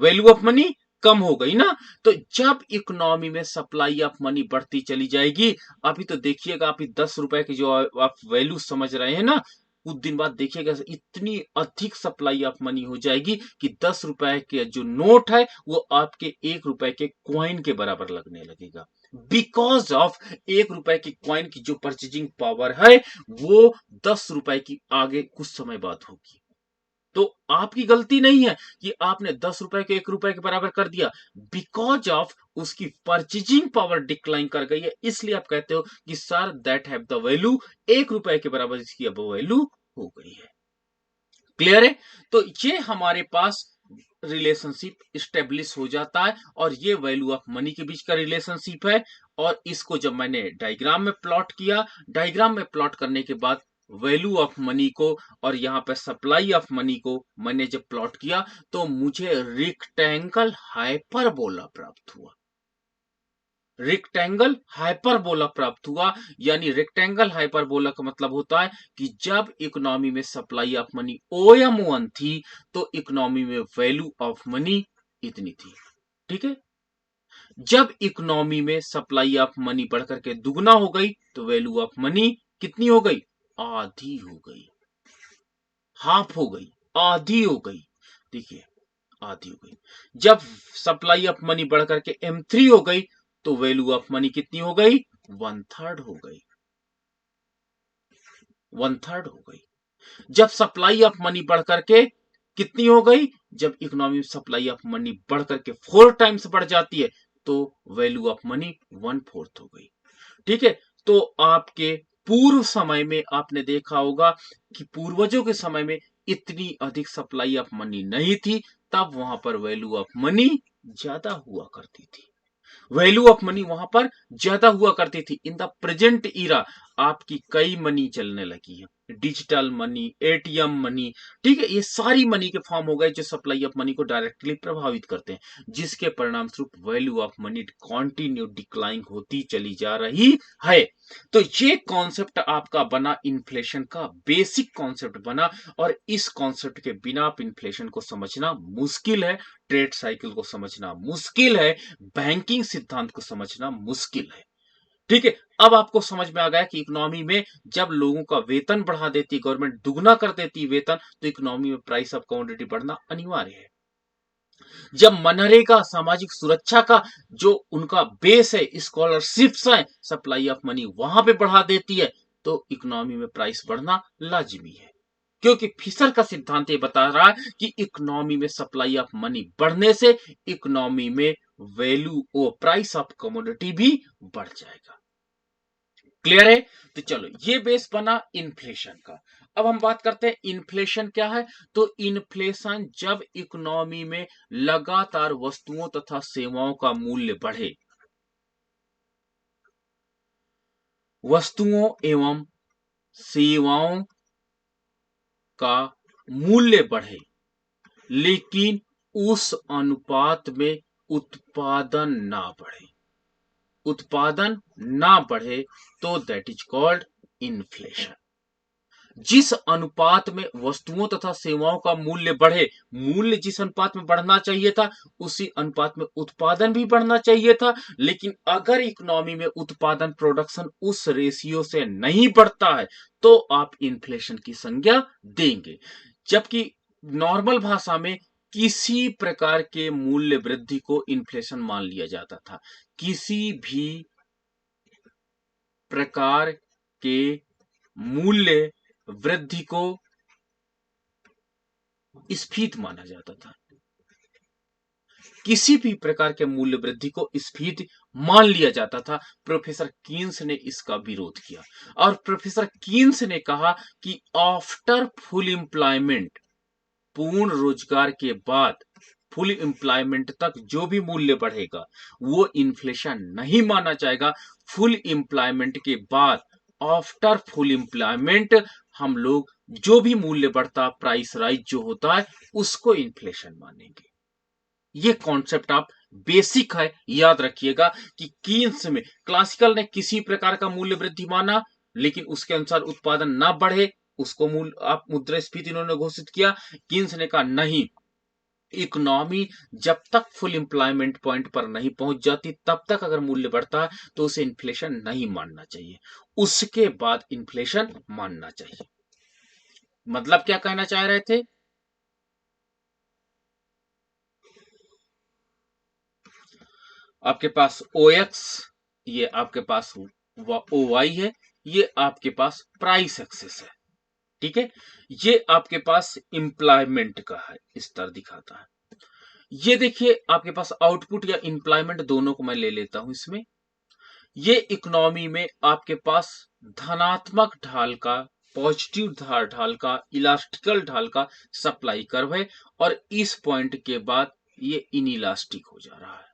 वैल्यू ऑफ मनी कम हो गई ना। तो जब इकोनॉमी में सप्लाई ऑफ मनी बढ़ती चली जाएगी, अभी तो देखिएगा, अभी 10 रुपए की जो आप वैल्यू समझ रहे हैं ना, कुछ दिन बाद देखिएगा इतनी अधिक सप्लाई ऑफ मनी हो जाएगी कि 10 रुपए के जो नोट है वो आपके 1 रुपए के कॉइन के बराबर लगने लगेगा। बिकॉज ऑफ 1 रुपए की कॉइन की जो परचेजिंग पावर है वो 10 रुपए की आगे कुछ समय बाद होगी। तो आपकी गलती नहीं है कि आपने 10 रुपए के 1 रुपए के बराबर कर दिया, बिकॉज ऑफ उसकी परचेजिंग पावर डिक्लाइन कर गई है, इसलिए आप कहते हो कि sir that have the value, 1 रुपए के बराबर इसकी अब वैल्यू हो गई है। क्लियर है? तो ये हमारे पास रिलेशनशिप स्टेब्लिश हो जाता है और ये वैल्यू ऑफ मनी के बीच का रिलेशनशिप है। और इसको जब मैंने डायग्राम में प्लॉट किया, डायग्राम में प्लॉट करने के बाद वैल्यू ऑफ मनी को और यहां पे सप्लाई ऑफ मनी को मैंने जब प्लॉट किया तो मुझे रेक्टेंगल हाइपरबोला प्राप्त हुआ। रेक्टेंगल हाइपरबोला प्राप्त हुआ, यानी रेक्टेंगल हाइपरबोला का मतलब होता है कि जब इकोनॉमी में सप्लाई ऑफ मनी OM1 थी तो इकोनॉमी में वैल्यू ऑफ मनी इतनी थी। ठीक है? जब इकोनॉमी में सप्लाई ऑफ मनी बढ़कर के दुगना हो गई तो वैल्यू ऑफ मनी कितनी हो गई? आधी हो गई, हाफ हो गई, आधी हो गई। देखिए, आधी हो गई। जब सप्लाई ऑफ मनी बढ़कर के M3 हो गई तो वैल्यू ऑफ मनी कितनी हो गई? 1/3 हो गई, 1/3 हो गई। जब सप्लाई ऑफ मनी बढ़कर के कितनी हो गई? जब इकोनॉमी में सप्लाई ऑफ मनी बढ़कर के 4 टाइम्स बढ़ जाती है तो वैल्यू ऑफ मनी 1/4 हो गई। ठीक है? तो आपके पूर्व समय में आपने देखा होगा कि पूर्वजों के समय में इतनी अधिक सप्लाई ऑफ मनी नहीं थी, तब वहां पर वैल्यू ऑफ मनी ज्यादा हुआ करती थी। वैल्यू ऑफ मनी वहां पर ज्यादा हुआ करती थी। इन द प्रेजेंट इरा आपकी कई मनी चलने लगी है, डिजिटल मनी, ATM मनी। ठीक है, ये सारी मनी के फॉर्म हो गए जो सप्लाई ऑफ मनी को डायरेक्टली प्रभावित करते हैं, जिसके परिणाम स्वरूप value of money continue decline होती चली जा रही है। तो ये कॉन्सेप्ट आपका बना, इन्फ्लेशन का बेसिक कॉन्सेप्ट बना। और इस कॉन्सेप्ट के बिना आप इन्फ्लेशन को समझना मुश्किल है, ट्रेड साइकिल को समझना मुश्किल है, बैंकिंग सिद्धांत को समझना मुश्किल है। ठीक है, अब आपको समझ में आ गया कि इकोनॉमी में जब लोगों का वेतन बढ़ा देती है, गवर्नमेंट दुगना कर देती है वेतन, तो इकोनॉमी में प्राइस ऑफ कमोडिटी बढ़ना अनिवार्य है। जब मनरेगा सामाजिक सुरक्षा का जो उनका बेस है, स्कॉलरशिप्स है, सप्लाई ऑफ मनी वहां पे बढ़ा देती है, तो इकोनॉमी में प्राइस बढ़ना लाजिमी है। क्योंकि फिशर का सिद्धांत ये बता रहा है कि इकोनॉमी में सप्लाई ऑफ मनी बढ़ने से इकोनॉमी में वैल्यू और प्राइस ऑफ कमोडिटी भी बढ़ जाएगा। क्लियर है? तो चलो, ये बेस बना इन्फ्लेशन का। अब हम बात करते हैं इन्फ्लेशन क्या है। तो इन्फ्लेशन जब इकोनॉमी में लगातार वस्तुओं तथा सेवाओं का मूल्य बढ़े, वस्तुओं एवं सेवाओं का मूल्य बढ़े लेकिन उस अनुपात में उत्पादन ना बढ़े, उत्पादन ना बढ़े, तो दैट इज कॉल्ड इन्फ्लेशन। जिस अनुपात में वस्तुओं तथा सेवाओं का मूल्य बढ़े, मूल्य जिस अनुपात में बढ़ना चाहिए था उसी अनुपात में उत्पादन भी बढ़ना चाहिए था, लेकिन अगर इकोनॉमी में उत्पादन, प्रोडक्शन उस रेशियो से नहीं बढ़ता है तो आप इन्फ्लेशन की संज्ञा देंगे। जबकि नॉर्मल भाषा में किसी प्रकार के मूल्य वृद्धि को इन्फ्लेशन मान लिया जाता था। किसी भी प्रकार के मूल्य वृद्धि को स्फीत माना जाता था। किसी भी प्रकार के मूल्य वृद्धि को स्फीत मान लिया जाता था। प्रोफेसर कीन्स ने इसका विरोध किया और प्रोफेसर कीन्स ने कहा कि आफ्टर फुल एम्प्लॉयमेंट, पूर्ण रोजगार के बाद फुल एम्प्लॉयमेंट तक जो भी मूल्य बढ़ेगा वो इन्फ्लेशन नहीं माना जाएगा। फुल एम्प्लॉयमेंट के बाद, आफ्टर फुल एम्प्लॉयमेंट, हम लोग जो भी मूल्य बढ़ता, प्राइस राइज जो होता है, उसको इन्फ्लेशन मानेंगे। ये कॉन्सेप्ट आप बेसिक है, याद रखिएगा कि कीन्स में, क्लासिकल ने किसी प्रकार का मूल्य वृद्धि माना लेकिन उसके अनुसार उत्पादन ना बढ़े, उसको मूल आप मुद्रास्फीति इन्होंने घोषित किया। कीन्स ने कहा नहीं, इकोनॉमी जब तक फुल एम्प्लॉयमेंट पॉइंट पर नहीं पहुंच जाती तब तक अगर मूल्य बढ़ता है तो उसे इन्फ्लेशन नहीं मानना चाहिए, उसके बाद इन्फ्लेशन मानना चाहिए। मतलब क्या कहना चाह रहे थे? आपके पास ओ एक्स, ये आपके पास ओ वाई है, ये आपके पास प्राइस एक्सेस है। ठीक है, ये आपके पास एम्प्लॉयमेंट का है, स्तर दिखाता है। ये देखिए आपके पास आउटपुट या एम्प्लॉयमेंट दोनों को मैं ले लेता हूं इसमें। ये इकोनॉमी में आपके पास धनात्मक ढाल का, पॉजिटिव ढाल का, इलास्टिकल ढाल का सप्लाई कर्व है, और इस पॉइंट के बाद ये इनइलास्टिक हो जा रहा है।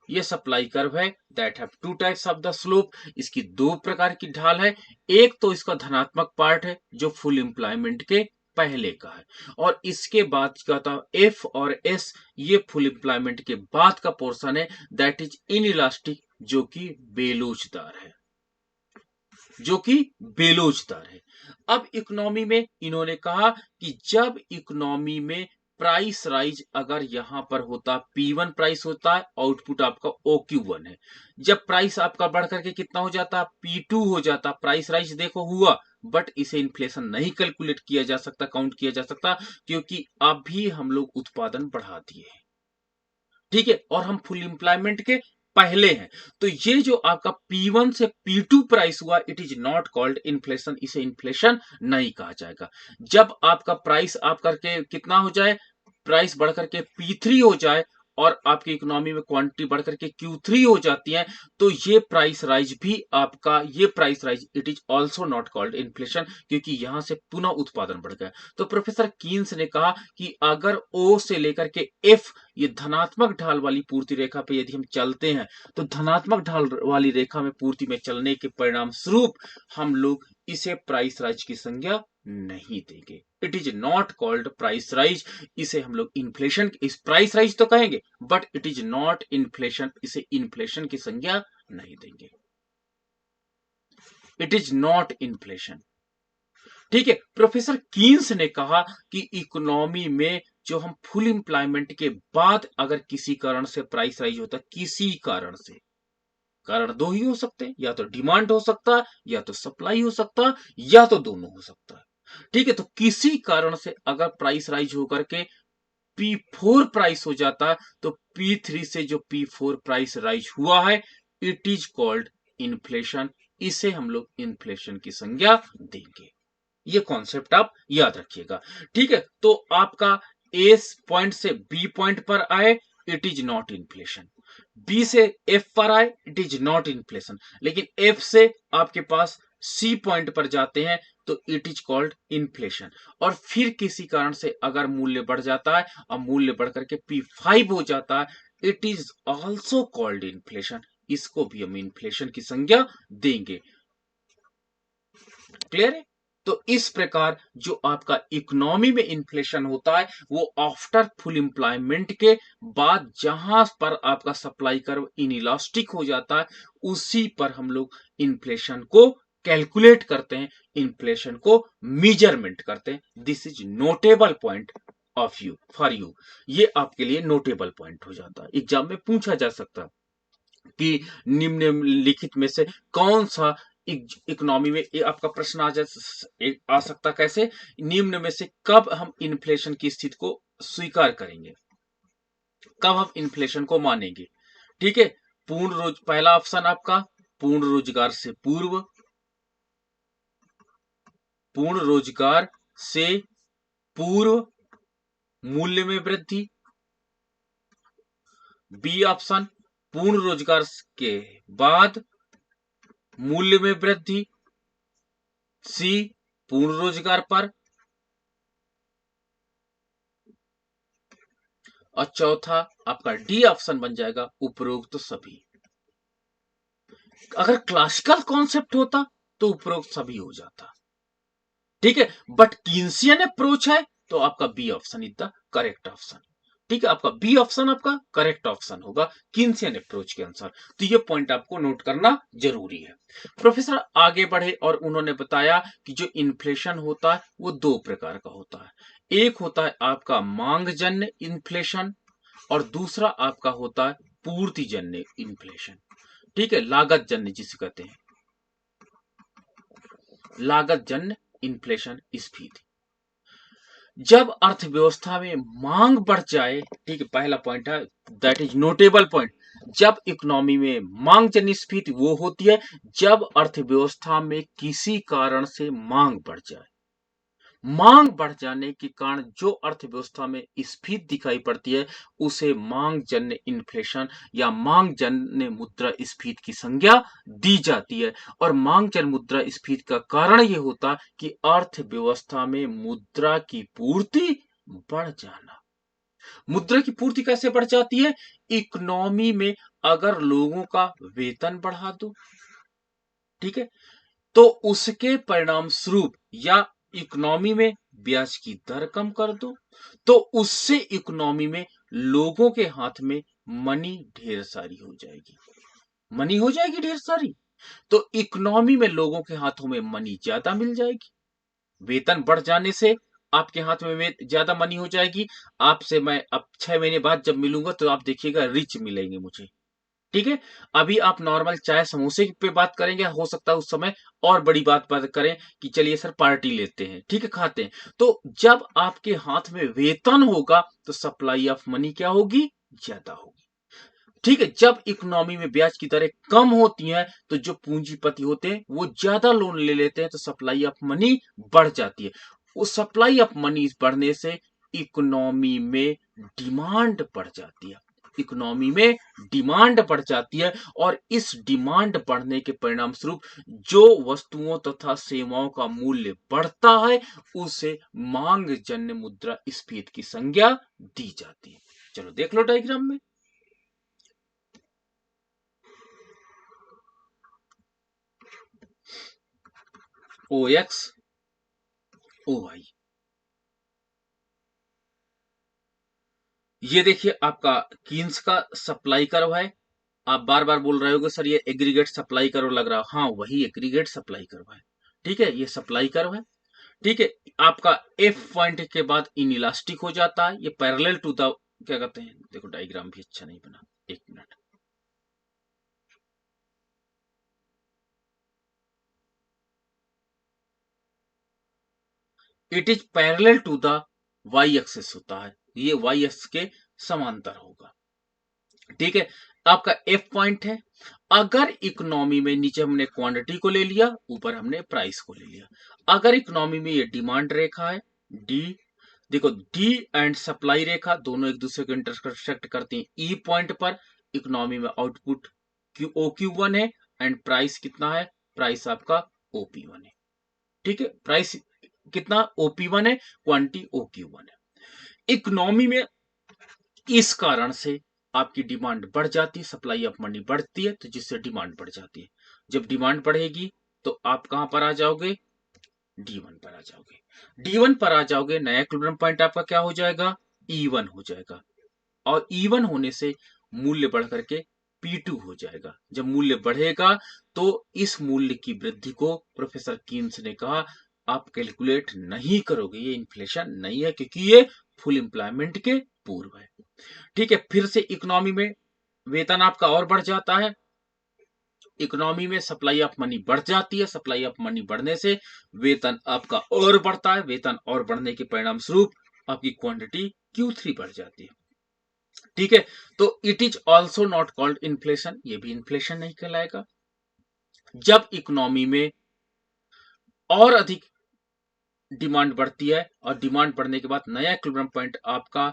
ये सप्लाई कर्व है that have two types of the slope. इसकी दो प्रकार की ढाल है। एक तो इसका धनात्मक पार्ट है जो फुल एम्प्लॉयमेंट के पहले का है, और इसके बाद का था एफ और एस, ये फुल एम्प्लॉयमेंट के बाद का पोर्शन है दैट इज इन इलास्टिक, जो कि बेलोचदार है, जो कि बेलोचदार है। अब इकोनॉमी में इन्होंने कहा कि जब इकोनॉमी में प्राइस राइज अगर यहां पर होता, P1 प्राइस होता है, आउटपुट आपका OQ1 है। जब प्राइस आपका बढ़ करके कितना हो जाता, P2 हो जाता, प्राइस राइज देखो हुआ, बट इसे इन्फ्लेशन नहीं कैलकुलेट किया जा सकता, काउंट किया जा सकता, क्योंकि अभी हम लोग उत्पादन बढ़ा दिए हैं। ठीक है, और हम फुल एम्प्लॉयमेंट के पहले हैं। तो ये जो आपका P1 से P2 प्राइस हुआ, it is not called inflation, इसे इन्फ्लेशन नहीं कहा जाएगा। जब आपका प्राइस आप करके कितना हो जाए, प्राइस बढ़ करके P3 हो जाए, और आपकी इकोनॉमी में क्वांटिटी बढ़ करके Q3 हो जाती है, तो ये प्राइस राइज भी आपका, ये price rise it is also not called inflation, क्योंकि यहां से पुनः उत्पादन बढ़ गया। तो प्रोफेसर कीन्स ने कहा कि अगर O से लेकर के F, ये धनात्मक ढाल वाली पूर्ति रेखा पे यदि हम चलते हैं, तो धनात्मक ढाल वाली रेखा में पूर्ति में चलने के परिणाम स्वरूप हम लोग इसे प्राइस राइज की संज्ञा नहीं देंगे। It is not called price rise, इसे हम लोग इन्फ्लेशन, इस प्राइस राइज तो कहेंगे, but it is not inflation, इसे इन्फ्लेशन की संज्ञा नहीं देंगे। It is not inflation. ठीक है, प्रोफेसर कीन्स ने कहा कि इकोनॉमी में जो हम फुल एम्प्लॉयमेंट के बाद अगर किसी कारण से प्राइस राइज होता है, किसी कारण से, कारण दो ही हो सकते हैं, या तो डिमांड हो सकता है, या तो सप्लाई हो सकता है, या तो दोनों हो सकता है। ठीक है, तो किसी कारण से अगर प्राइस राइज होकर के P4 प्राइस हो जाता है, तो P3 से जो P4 प्राइस राइज हुआ है, इट इज कॉल्ड इन्फ्लेशन, इसे हम लोग इन्फ्लेशन की संज्ञा देंगे। ये कॉन्सेप्ट आप याद रखिएगा। ठीक है, तो आपका ए पॉइंट से बी पॉइंट पर आए, it is not inflation. B से एफ पर आए, इट इज नॉट इन्फ्लेशन। लेकिन एफ से आपके पास सी पॉइंट पर जाते हैं, तो इट इज कॉल्ड इन्फ्लेशन। और फिर किसी कारण से अगर मूल्य बढ़ जाता है, और मूल्य बढ़ करके P5 हो जाता है, it is also called inflation, इसको भी हम इन्फ्लेशन की संज्ञा देंगे। क्लियर है? तो इस प्रकार जो आपका इकोनॉमी में इन्फ्लेशन होता है, वो आफ्टर फुल एम्प्लॉयमेंट के बाद जहां पर आपका सप्लाई कर्व इनइलास्टिक हो जाता है, उसी पर हम लोग इन्फ्लेशन को कैलकुलेट करते हैं, इन्फ्लेशन को मेजरमेंट करते हैं। This is notable point of you for you, ये आपके लिए नोटेबल पॉइंट हो जाता है, एग्जाम में पूछा जा सकता है कि निम्नलिखित में से कौन सा इकोनॉमी में, ये आपका प्रश्न आ सकता कैसे, निम्न में से कब हम इन्फ्लेशन की स्थिति को स्वीकार करेंगे, कब हम इन्फ्लेशन को मानेंगे। ठीक है, पहला ऑप्शन आपका पूर्ण रोजगार से पूर्व, पूर्ण रोजगार से पूर्व मूल्य में वृद्धि। बी ऑप्शन पूर्ण रोजगार के बाद मूल्य में वृद्धि। सी पूर्ण रोजगार पर। और चौथा आपका डी ऑप्शन बन जाएगा उपरोक्त सभी। अगर क्लासिकल कॉन्सेप्ट होता तो उपरोक्त सभी हो जाता। ठीक है, बट कीन्सियन अप्रोच है, तो आपका B option is the correct option. ठीक है, आपका बी ऑप्शन आपका करेक्ट ऑप्शन होगा कीन्सियन अप्रोच के अनुसार। तो ये पॉइंट आपको नोट करना जरूरी है। प्रोफेसर आगे बढ़े और उन्होंने बताया कि जो इन्फ्लेशन होता है वो दो प्रकार का होता है। एक होता है आपका मांगजन्य इन्फ्लेशन, और दूसरा आपका होता है पूर्तिजन्य इन्फ्लेशन। ठीक है, लागत जन्य जिसे कहते हैं, लागत जन्य इन्फ्लेशन स्फीति। जब अर्थव्यवस्था में मांग बढ़ जाए, ठीक है, पहला पॉइंट है, दैट इज नोटेबल पॉइंट। जब इकोनॉमी में मांग जन्य स्फीति वो होती है जब अर्थव्यवस्था में किसी कारण से मांग बढ़ जाए। मांग बढ़ जाने के कारण जो अर्थव्यवस्था में स्फीति दिखाई पड़ती है उसे मांग जन्य इन्फ्लेशन या मांग जन्य मुद्रा स्फीति की संज्ञा दी जाती है। और मांग जन्य मुद्रा स्फीति का कारण यह होता कि अर्थव्यवस्था में मुद्रा की पूर्ति बढ़ जाना। मुद्रा की पूर्ति कैसे बढ़ जाती है? इकोनॉमी में अगर लोगों का वेतन बढ़ा दो, ठीक है, तो उसके परिणाम स्वरूप या इकोनॉमी में ब्याज की दर कम कर दो तो उससे इकोनॉमी में लोगों के हाथ में मनी ढेर सारी हो जाएगी। मनी हो जाएगी ढेर सारी तो इकोनॉमी में लोगों के हाथों में मनी ज्यादा मिल जाएगी। वेतन बढ़ जाने से आपके हाथ में ज्यादा मनी हो जाएगी। आपसे मैं अब 6 महीने बाद जब मिलूंगा तो आप देखिएगा रिच मिलेंगे मुझे, ठीक है। अभी आप नॉर्मल चाय समोसे पे बात करेंगे, हो सकता है उस समय और बड़ी बात करें कि चलिए सर पार्टी लेते हैं, ठीक है, खाते हैं। तो जब आपके हाथ में वेतन होगा तो सप्लाई ऑफ मनी क्या होगी? ज्यादा होगी, ठीक है। जब इकोनॉमी में ब्याज की दरें कम होती हैं तो जो पूंजीपति होते हैं वो ज्यादा लोन ले लेते हैं तो सप्लाई ऑफ मनी बढ़ जाती है। वो सप्लाई ऑफ मनी बढ़ने से इकोनॉमी में डिमांड बढ़ जाती है। इकोनॉमी में डिमांड बढ़ जाती है और इस डिमांड बढ़ने के परिणाम स्वरूप जो वस्तुओं तथा सेवाओं का मूल्य बढ़ता है उसे मांग जन्य मुद्रा स्फीति की संज्ञा दी जाती है। चलो देख लो डायग्राम में। ओ एक्स ओ वाई, ये देखिए आपका कीन्स का सप्लाई कर्व है। आप बार बार बोल रहे होगे सर ये एग्रीगेट सप्लाई कर्व लग रहा है। हाँ वही एग्रीगेट सप्लाई कर्व है, ठीक है, ये सप्लाई कर्व है, ठीक है। आपका एफ पॉइंट के बाद इन इलास्टिक हो जाता है, ये पैरेलल टू द क्या कहते हैं, देखो डायग्राम भी अच्छा नहीं बना, एक minute. It is parallel to the Y axis होता है, ये वाई एक्सिस के समांतर होगा, ठीक है। आपका एफ पॉइंट है। अगर इकोनॉमी में नीचे हमने क्वांटिटी को ले लिया, ऊपर हमने प्राइस को ले लिया। अगर इकोनॉमी में ये डिमांड रेखा है डी, देखो डी एंड सप्लाई रेखा दोनों एक दूसरे को इंटरसेक्ट करती हैं ई पॉइंट पर। इकोनॉमी में output Q O Q one है एंड प्राइस कितना है? प्राइस आपका ओपी वन है, ठीक है। प्राइस कितना? ओपी वन है, क्वांटिटी ओ क्यू वन है। इकोनॉमी में इस कारण से आपकी डिमांड बढ़ जाती है, सप्लाई ऑफ मनी बढ़ती है तो जिससे डिमांड बढ़ जाती है। जब डिमांड बढ़ेगी तो आप कहां पर आ जाओगे? D1 पर आ जाओगे। D1 पर आ जाओगे, नया इक्विलिब्रियम पॉइंट आपका क्या हो जाएगा? E1 हो जाएगा। और E1 होने से मूल्य बढ़ करके P2 हो जाएगा। जब मूल्य बढ़ेगा तो इस मूल्य की वृद्धि को प्रोफेसर कीन्स ने कहा आप कैलकुलेट नहीं करोगे, ये इन्फ्लेशन नहीं है क्योंकि ये फुल एम्प्लॉयमेंट के पूर्व है, ठीक है। फिर से इकोनॉमी में वेतन आपका और बढ़ जाता है, इकोनॉमी में सप्लाई ऑफ मनी बढ़ जाती है, सप्लाई ऑफ मनी बढ़ने से वेतन आपका और बढ़ता है, वेतन और बढ़ने के परिणाम स्वरूप आपकी क्वांटिटी Q3 बढ़ जाती है, ठीक है। तो it is also not called inflation, ये भी इन्फ्लेशन नहीं कहलाएगा। जब इकोनॉमी में और अधिक डिमांड बढ़ती है और डिमांड बढ़ने के बाद नया इक्विलिब्रियम पॉइंट आपका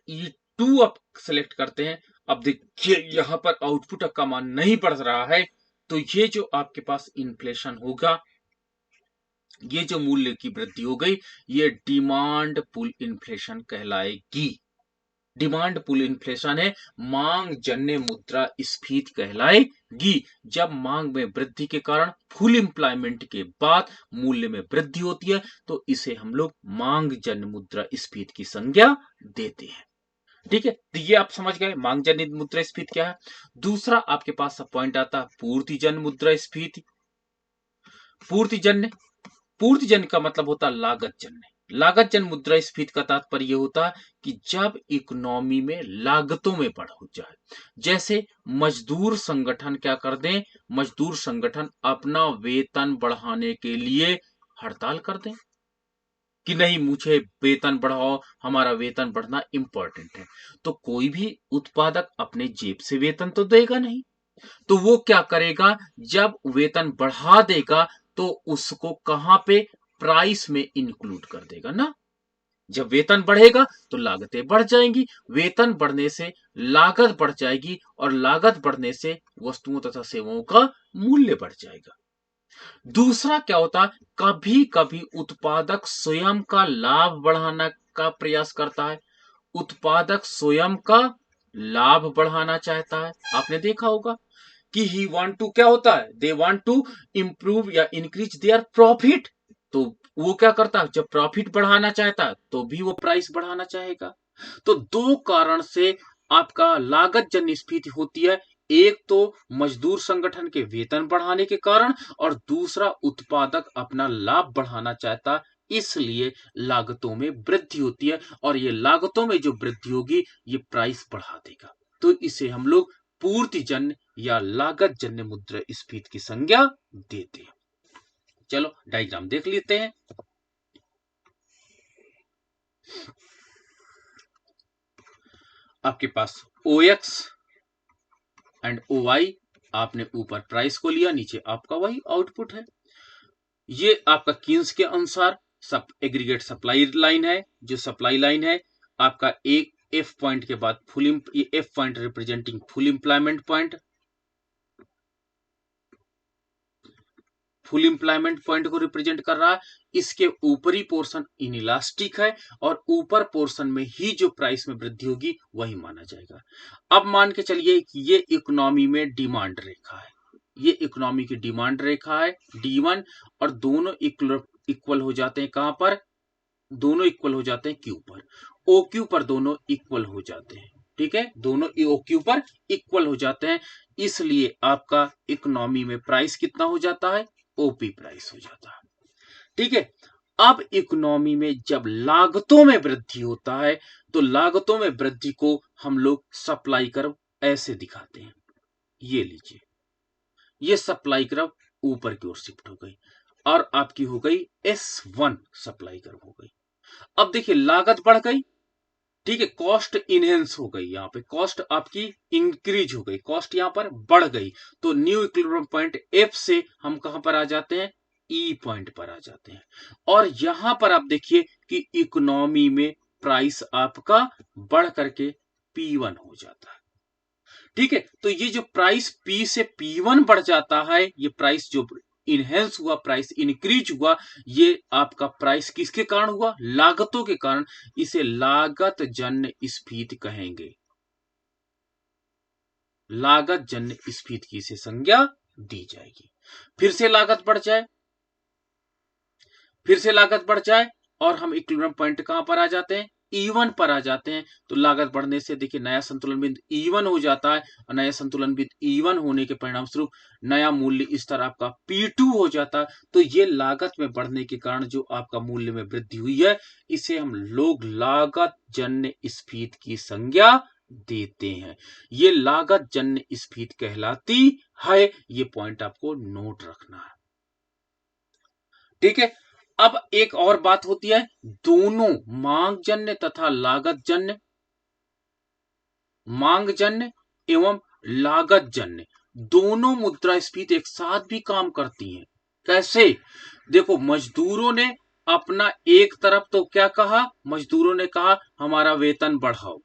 E2 आप सेलेक्ट करते हैं। अब देखिए यहां पर आउटपुट का मान नहीं बढ़ रहा है तो ये जो आपके पास इन्फ्लेशन होगा, ये जो मूल्य की वृद्धि हो गई, ये डिमांड पुल इन्फ्लेशन कहलाएगी। डिमांड पुल इन्फ्लेशन है, मांग जन्य मुद्रा स्फीति कहलाएगी। जब मांग में वृद्धि के कारण फुल एम्प्लॉयमेंट के बाद मूल्य में वृद्धि होती है तो इसे हम लोग मांग जन्य मुद्रा स्फीति की संज्ञा देते हैं, ठीक है। तो ये आप समझ गए मांग जन्य मुद्रा स्फीति क्या है। दूसरा आपके पास पॉइंट आता है पूर्ति जन्य मुद्रा स्फीति। पूर्ति जन्य, पूर्ति जन्य का मतलब होता है लागत जन्य। लागत जन्य मुद्रा स्फीति का तात्पर्य यह होता है कि जब इकोनॉमी में लागतों में बढ़ हो जाए, जैसे मजदूर संगठन क्या कर दें, मजदूर संगठन अपना वेतन बढ़ाने के लिए हड़ताल कर दें, कि नहीं मुझे वेतन बढ़ाओ, हमारा वेतन बढ़ना इंपॉर्टेंट है। तो कोई भी उत्पादक अपने जेब से वेतन तो देगा नहीं, तो वो क्या करेगा, जब वेतन बढ़ा देगा तो उसको कहां पे, प्राइस में इंक्लूड कर देगा ना। जब वेतन बढ़ेगा तो लागतें बढ़ जाएंगी, वेतन बढ़ने से लागत बढ़ जाएगी और लागत बढ़ने से वस्तुओं तथा सेवाओं का मूल्य बढ़ जाएगा। दूसरा क्या होता है, कभी कभी उत्पादक स्वयं का लाभ बढ़ाने का प्रयास करता है। उत्पादक स्वयं का लाभ बढ़ाना चाहता है। आपने देखा होगा कि ही वांट टू, क्या होता है, दे वांट टू इंप्रूव या इंक्रीज देयर प्रॉफिट। तो वो क्या करता है, जब प्रॉफिट बढ़ाना चाहता है तो भी वो प्राइस बढ़ाना चाहेगा। तो दो कारण से आपका लागत जन्य स्फीति होती है। एक तो मजदूर संगठन के वेतन बढ़ाने के कारण, और दूसरा उत्पादक अपना लाभ बढ़ाना चाहता, इसलिए लागतों में वृद्धि होती है, और ये लागतों में जो वृद्धि होगी ये प्राइस बढ़ा देगा। तो इसे हम लोग पूर्तिजन्य या लागत जन्य मुद्रास्फीति की संज्ञा देते हैं। चलो डायग्राम देख लेते हैं। आपके पास OX एंड OY, आपने ऊपर प्राइस को लिया, नीचे आपका वही आउटपुट है। ये आपका कीन्स के अनुसार सब एग्रीगेट सप्लाई लाइन है। जो सप्लाई लाइन है आपका एक F पॉइंट के बाद F point representing full employment point, full employment point को रिप्रेजेंट कर रहा है। इसके ऊपरी पोर्शन इनइलास्टिक है, और ऊपर पोर्शन में ही जो प्राइस में वृद्धि होगी वही माना जाएगा। अब मान के चलिए कि ये इकोनॉमी में डिमांड रेखा है, ये इकोनॉमी की डिमांड रेखा है D1, और दोनों इक्वल हो जाते हैं कहां पर, दोनों इक्वल हो जाते हैं Q पर, OQ पर दोनों इक्वल हो जाते हैं। ठीक है, दोनों OQ पर इक्वल हो जाते हैं, इसलिए आपका इकोनॉमी में प्राइस कितना हो जाता है, OP प्राइस हो जाता है। ठीक है, अब इकोनॉमी में जब लागतों में वृद्धि होता है तो लागतों में वृद्धि को हम लोग सप्लाई कर्व ऐसे दिखाते हैं। ये लीजिए, ये सप्लाई कर्व ऊपर की ओर शिफ्ट हो गई, और आपकी हो गई S1 सप्लाई कर्व हो गई। अब देखिए लागत बढ़ गई, ठीक है, कॉस्ट इनहेंस हो गई, यहां पे कॉस्ट आपकी इंक्रीज हो गई, कॉस्ट यहां पर बढ़ गई। तो न्यू इक्विलिब्रियम पॉइंट F से हम कहां पर आ जाते हैं, E पॉइंट पर आ जाते हैं। और यहां पर आप देखिए कि इकोनॉमी में प्राइस आपका बढ़ करके P1 हो जाता है। ठीक है, तो ये जो प्राइस P से P1 बढ़ जाता है, ये प्राइस जो इनहेंस हुआ, प्राइस इंक्रीज हुआ, ये आपका प्राइस किसके कारण हुआ, लागतों के कारण। इसे लागत जन्य स्फीति कहेंगे, लागत जन्य स्फीति की इसे संज्ञा दी जाएगी। फिर से लागत बढ़ जाए, फिर से लागत बढ़ जाए, और हम इक्विलिब्रियम पॉइंट कहां पर आ जाते हैं, E1 पर आ जाते हैं। तो लागत बढ़ने से देखिए नया संतुलन बिंदु E1 हो जाता है, और नया संतुलन बिंदु E1 होने के परिणाम स्वरूप नया मूल्य स्तर आपका P2 हो जाता है। तो ये लागत में बढ़ने के कारण जो आपका मूल्य में वृद्धि हुई है, इसे हम लोग लागत जन्य स्फीति की संज्ञा देते हैं। ये लागत जन्य स्फीति कहलाती है। ये पॉइंट आपको नोट रखना है। ठीक है, अब एक और बात होती है, दोनों मांग जन्य तथा लागत जन्य, मांग जन्य एवं लागत जन्य दोनों मुद्रास्फीति एक साथ भी काम करती हैं। कैसे, देखो मजदूरों ने अपना एक तरफ तो क्या कहा, मजदूरों ने कहा हमारा वेतन बढ़ाओ,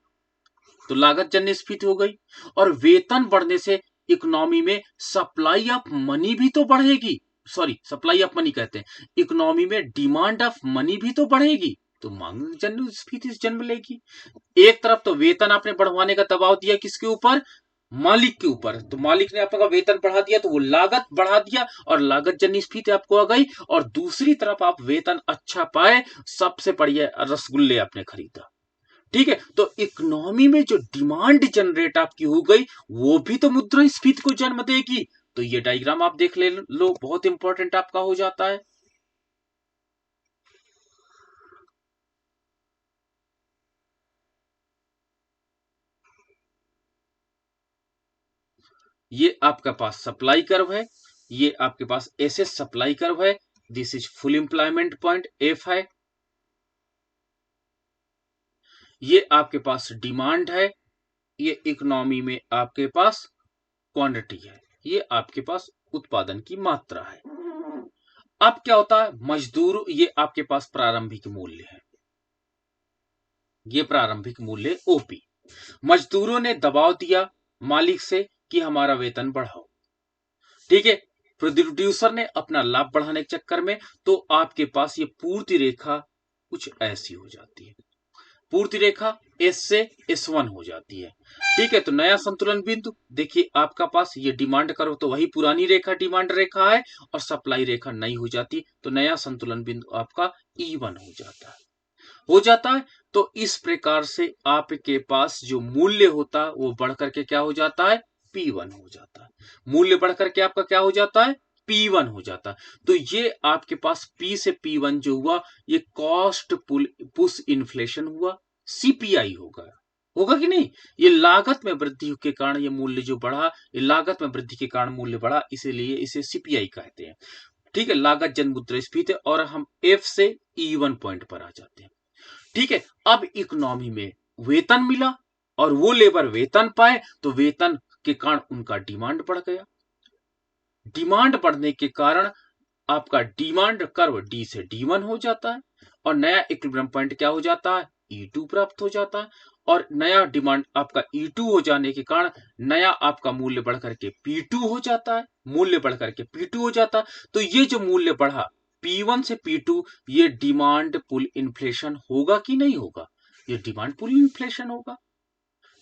तो लागत जन्य स्फीति हो गई। और वेतन बढ़ने से इकोनॉमी में सप्लाई ऑफ मनी भी तो बढ़ेगी, सॉरी सप्लाई ऑफ मनी कहते हैं, इकोनॉमी में डिमांड ऑफ मनी भी तो बढ़ेगी, तो मांग जन्य स्फीति जन्म लेगी। एक तरफ तो वेतन आपने बढ़वाने का दबाव दिया किसके ऊपर, मालिक के ऊपर, तो मालिक ने आपका वेतन बढ़ा दिया तो वो लागत बढ़ा दिया, और लागत जन्य स्फीति आपको आ गई। और दूसरी तरफ आप वेतन अच्छा पाए, सबसे बढ़िया रसगुल्ले आपने खरीदा। ठीक है, तो इकोनॉमी में जो डिमांड जनरेट आपकी हो गई, वो भी तो मुद्रास्फीति को जन्म देगी। तो ये डायग्राम आप देख ले लो, बहुत इंपॉर्टेंट आपका हो जाता है। ये आपका पास सप्लाई कर्व है, ये आपके पास एसएस सप्लाई कर्व है, this is full employment point F है। ये आपके पास डिमांड है, ये इकोनॉमी में आपके पास क्वांटिटी है, ये आपके पास उत्पादन की मात्रा है। अब क्या होता है, मजदूर, ये आपके पास प्रारंभिक मूल्य है, ये प्रारंभिक मूल्य ओपी। मजदूरों ने दबाव दिया मालिक से कि हमारा वेतन बढ़ाओ, ठीक है। प्रोड्यूसर ने अपना लाभ बढ़ाने के चक्कर में, तो आपके पास ये पूर्ति रेखा कुछ ऐसी हो जाती है, पूर्ति रेखा एस से S1 हो जाती है, ठीक है। तो नया संतुलन बिंदु देखिए, आपका पास ये डिमांड करो तो वही पुरानी रेखा डिमांड रेखा है, और सप्लाई रेखा नई हो जाती, तो नया संतुलन बिंदु आपका E1 हो जाता है। तो इस प्रकार से आपके पास जो मूल्य होता है वो बढ़कर के क्या हो जाता है, P1 हो जाता है। मूल्य बढ़कर के आपका क्या हो जाता है, P1 हो जाता है। तो ये आपके पास P से P1 जो हुआ, ये कॉस्ट पुश इन्फ्लेशन हुआ, CPI होगा कि नहीं। ये लागत में वृद्धि के कारण ये मूल्य जो बढ़ा, ये लागत में वृद्धि के कारण मूल्य बढ़ा, इसीलिए इसे CPI कहते हैं, ठीक है। लागत जन मुद्रास्फीति। और हम F से E1 पॉइंट पर आ जाते हैं, ठीक है। अब इकोनॉमी में वेतन मिला और वो लेबर वेतन पाए, तो वेतन के कारण उनका डिमांड बढ़ गया। डिमांड बढ़ने के कारण आपका डिमांड कर्व D से D1 हो जाता है, और नया इक्विलिब्रियम पॉइंट क्या हो जाता है, E2 प्राप्त हो जाता है। और नया डिमांड आपका E2 हो जाने के कारण नया आपका मूल्य बढ़कर के P2 हो जाता है, मूल्य बढ़कर के P2 हो जाता है। तो ये जो मूल्य बढ़ा P1 से P2, ये डिमांड पुल इन्फ्लेशन होगा कि नहीं होगा, ये डिमांड पुल इन्फ्लेशन होगा,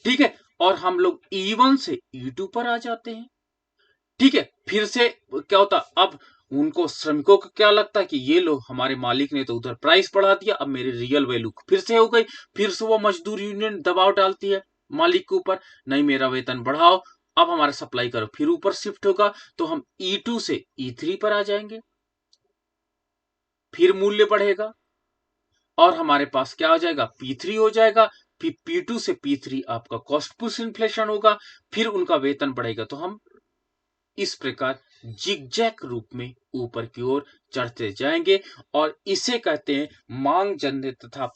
ठीक है। और हम लोग E1 से E2 पर आ जाते हैं, ठीक है। फिर से क्या होता, अब उनको श्रमिकों को क्या लगता है कि ये लो, हमारे मालिक ने तो उधर प्राइस बढ़ा दिया, अब मेरी रियल वैल्यू फिर से हो गई। फिर से वो मजदूर यूनियन दबाव डालती है मालिक के ऊपर, नहीं मेरा वेतन बढ़ाओ, अब हमारा सप्लाई करो, फिर ऊपर शिफ्ट होगा। तो हम E2 से E3 पर आ जाएंगे, फिर मूल्य बढ़ेगा और हमारे पास क्या आ जाएगा, P3 हो जाएगा। फिर P2 से P3 आपका कॉस्ट पुश इन्फ्लेशन होगा, फिर उनका वेतन बढ़ेगा। तो हम इस प्रकार जिगजैग रूप में ऊपर की ओर चढ़ते जाएंगे, और इसे कहते हैं मांग जन्य तथा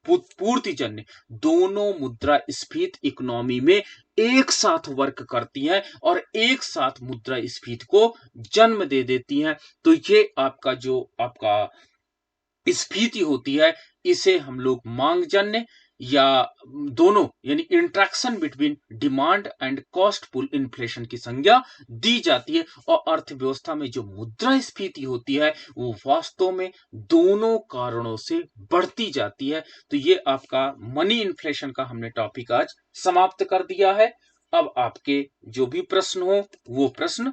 पूर्ति जन्य दोनों मुद्रा स्फीति इकोनॉमी में एक साथ वर्क करती हैं और एक साथ मुद्रा स्फीति को जन्म दे देती हैं। तो ये आपका जो आपका स्फीति होती है, इसे हम लोग मांग जन्य या दोनों यानी interaction between demand and cost pull inflation की संज्ञा दी जाती है। और अर्थव्यवस्था में जो मुद्रा स्फीति होती है वो वास्तव में दोनों कारणों से बढ़ती जाती है। तो ये आपका मनी इन्फ्लेशन का हमने टॉपिक आज समाप्त कर दिया है। अब आपके जो भी प्रश्न हो वो प्रश्न